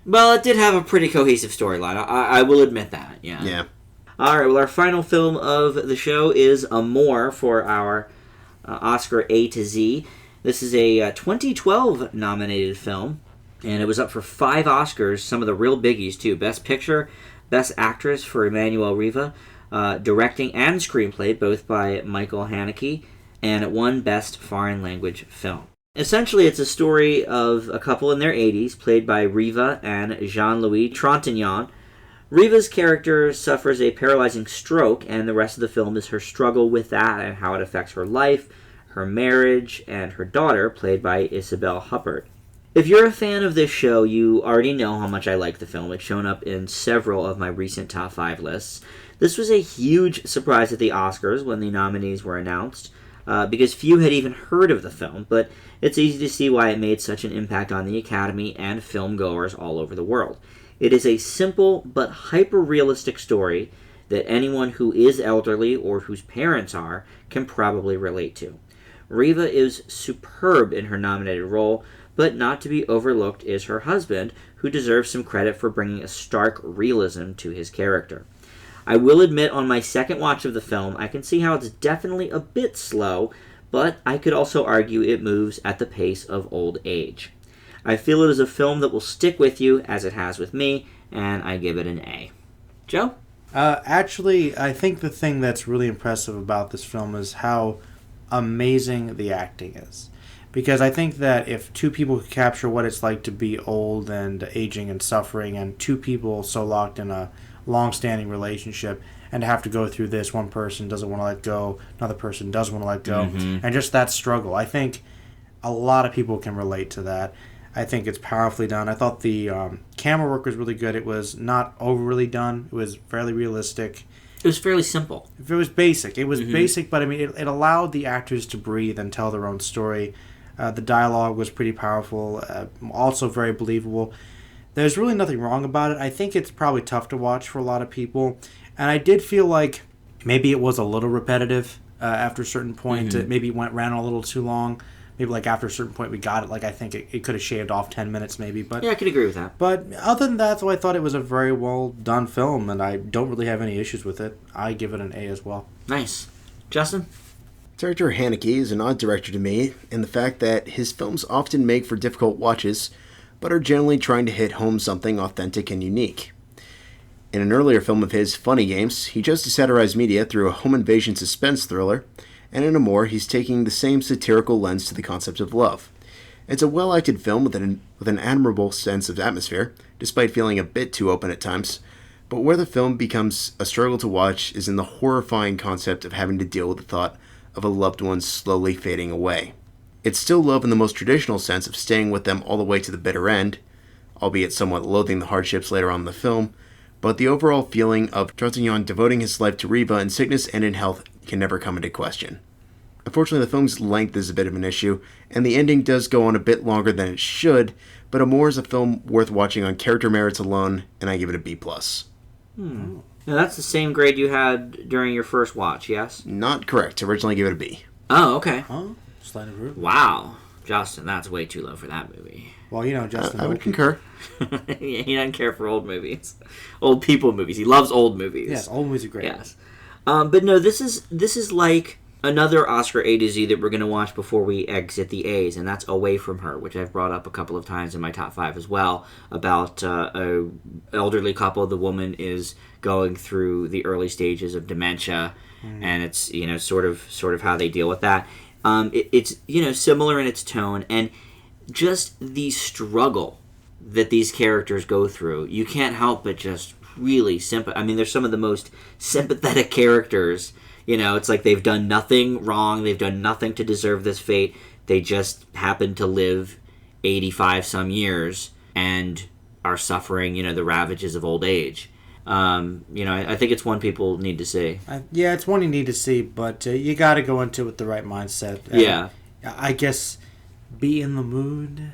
Speaker 1: Well, it did have a pretty cohesive storyline. I will admit that, yeah.
Speaker 2: Yeah.
Speaker 1: All right, well, our final film of the show is Amour for our Oscar A to Z. This is a 2012 nominated film. And it was up for 5 Oscars, some of the real biggies, too. Best Picture, Best Actress for Emmanuel Riva, Directing and Screenplay, both by Michael Haneke, and it won Best Foreign Language Film. Essentially, it's a story of a couple in their 80s, played by Riva and Jean-Louis Trintignant. Riva's character suffers a paralyzing stroke, and the rest of the film is her struggle with that and how it affects her life, her marriage, and her daughter, played by Isabelle Huppert. If you're a fan of this show, you already know how much I like the film. It's shown up in several of my recent top 5 lists. This was a huge surprise at the Oscars when the nominees were announced, because few had even heard of the film, but it's easy to see why it made such an impact on the Academy and film-goers all over the world. It is a simple but hyper-realistic story that anyone who is elderly or whose parents are can probably relate to. Riva is superb in her nominated role, but not to be overlooked is her husband, who deserves some credit for bringing a stark realism to his character. I will admit on my second watch of the film, I can see how it's definitely a bit slow, but I could also argue it moves at the pace of old age. I feel it is a film that will stick with you, as it has with me, and I give it an A. Joe?
Speaker 3: Actually, I think the thing that's really impressive about this film is how amazing the acting is. Because I think that if 2 people could capture what it's like to be old and aging and suffering, and 2 people so locked in a long-standing relationship, and to have to go through this, one person doesn't want to let go, another person does want to let go, and just that struggle. I think a lot of people can relate to that. I think it's powerfully done. I thought the camera work was really good. It was not overly done. It was fairly realistic.
Speaker 1: It was fairly simple.
Speaker 3: It was basic. It was basic, but I mean, it allowed the actors to breathe and tell their own story. The dialogue was pretty powerful, also very believable. There's really nothing wrong about it. I think it's probably tough to watch for a lot of people. And I did feel like maybe it was a little repetitive after a certain point. It maybe ran a little too long. Maybe after a certain point we got it. I think it could have shaved off 10 minutes maybe. But
Speaker 1: yeah, I could agree with that.
Speaker 3: But other than that, though, I thought it was a very well done film, and I don't really have any issues with it. I give it an A as well.
Speaker 1: Nice. Justin?
Speaker 2: Director Haneke is an odd director to me in the fact that his films often make for difficult watches, but are generally trying to hit home something authentic and unique. In an earlier film of his, Funny Games, he chose to satirize media through a home invasion suspense thriller, and in Amour, he's taking the same satirical lens to the concept of love. It's a well-acted film with an admirable sense of atmosphere, despite feeling a bit too open at times, but where the film becomes a struggle to watch is in the horrifying concept of having to deal with the thought of a loved one slowly fading away. It's still love in the most traditional sense of staying with them all the way to the bitter end, albeit somewhat loathing the hardships later on in the film, but the overall feeling of D'Artagnan devoting his life to Riva in sickness and in health can never come into question. Unfortunately, the film's length is a bit of an issue, and the ending does go on a bit longer than it should, but Amour is a film worth watching on character merits alone, and I give it a B+.
Speaker 1: Now that's the same grade you had during your first watch, yes?
Speaker 2: Not correct. Originally gave it a B.
Speaker 1: Oh, okay.
Speaker 3: Huh? Slight improvement.
Speaker 1: Wow. Justin, that's way too low for that movie.
Speaker 3: Well, Justin.
Speaker 2: I would concur.
Speaker 1: He doesn't care for old movies. Old people movies. He loves old movies.
Speaker 3: Yes, old movies are great.
Speaker 1: Yes. But no, this is like another Oscar A to Z that we're going to watch before we exit the A's, and that's Away From Her, which I've brought up a couple of times in my top 5 as well, about a elderly couple. The woman is going through the early stages of dementia, and it's sort of how they deal with that. It's similar in its tone, and just the struggle that these characters go through. You can't help but just really they're some of the most sympathetic characters. It's like they've done nothing wrong. They've done nothing to deserve this fate. They just happen to live 85 some years and are suffering, the ravages of old age. I think it's one people need to see.
Speaker 3: Yeah, it's one you need to see, but you got to go into it with the right mindset.
Speaker 1: Yeah.
Speaker 3: I guess be in the mood.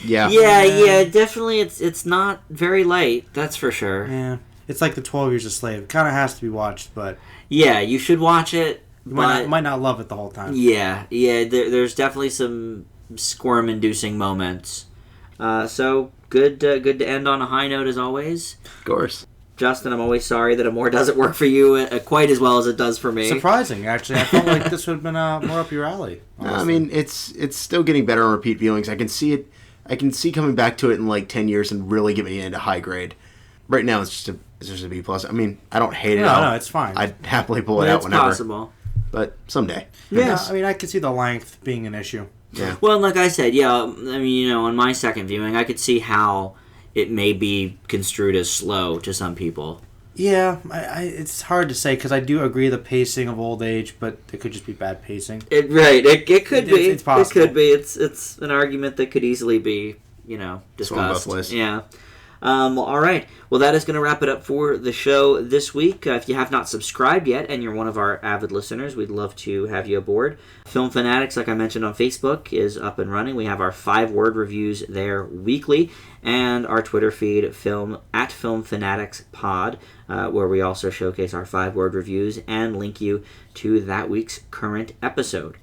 Speaker 2: Yeah.
Speaker 1: Yeah, definitely. It's not very light, that's for sure.
Speaker 3: Yeah. It's like the 12 Years a Slave. It kind of has to be watched, but...
Speaker 1: Yeah, you should watch it.
Speaker 3: You might not love it the whole time.
Speaker 1: Yeah. There's definitely some squirm-inducing moments. So, good to end on a high note as always.
Speaker 2: Of course.
Speaker 1: Justin, I'm always sorry that Amour doesn't work for you quite as well as it does for me.
Speaker 3: Surprising, actually. I felt like this would have been more up your alley.
Speaker 2: I mean, it's still getting better on repeat viewings. I can see it. I can see coming back to it in like 10 years and really giving it a high grade. Right now, it's just a B+. I mean, I don't hate it at all.
Speaker 3: No, it's fine.
Speaker 2: I'd happily pull it out whenever.
Speaker 1: It's possible.
Speaker 2: But someday.
Speaker 1: Yes.
Speaker 3: I mean, I could see the length being an issue.
Speaker 2: Yeah.
Speaker 1: Well, like I said, on my second viewing, I could see how it may be construed as slow to some people.
Speaker 3: Yeah, it's hard to say because I do agree the pacing of old age, but it could just be bad pacing.
Speaker 1: It could be.
Speaker 3: It's possible.
Speaker 1: It could be. It's an argument that could easily be, discussed.
Speaker 2: Both ways.
Speaker 1: Yeah. All right. Well, that is going to wrap it up for the show this week. If you have not subscribed yet and you're one of our avid listeners, we'd love to have you aboard. Film Fanatics, like I mentioned on Facebook, is up and running. We have our 5-word reviews there weekly, and our Twitter feed, Film Fanatics Pod, where we also showcase our 5-word reviews and link you to that week's current episode.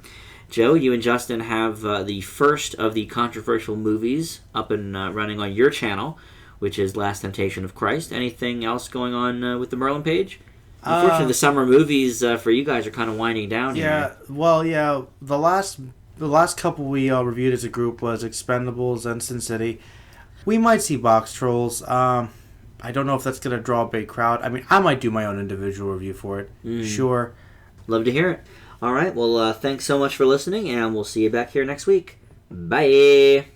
Speaker 1: Joe, you and Justin have the first of the controversial movies up and running on your channel, which is Last Temptation of Christ. Anything else going on with the Merlin page? Unfortunately, the summer movies for you guys are kind of winding down here.
Speaker 3: Yeah, well, yeah. The last couple we reviewed as a group was Expendables and Sin City. We might see Box Trolls. I don't know if that's going to draw a big crowd. I mean, I might do my own individual review for it. Sure.
Speaker 1: Love to hear it. All right, well, thanks so much for listening, and we'll see you back here next week. Bye!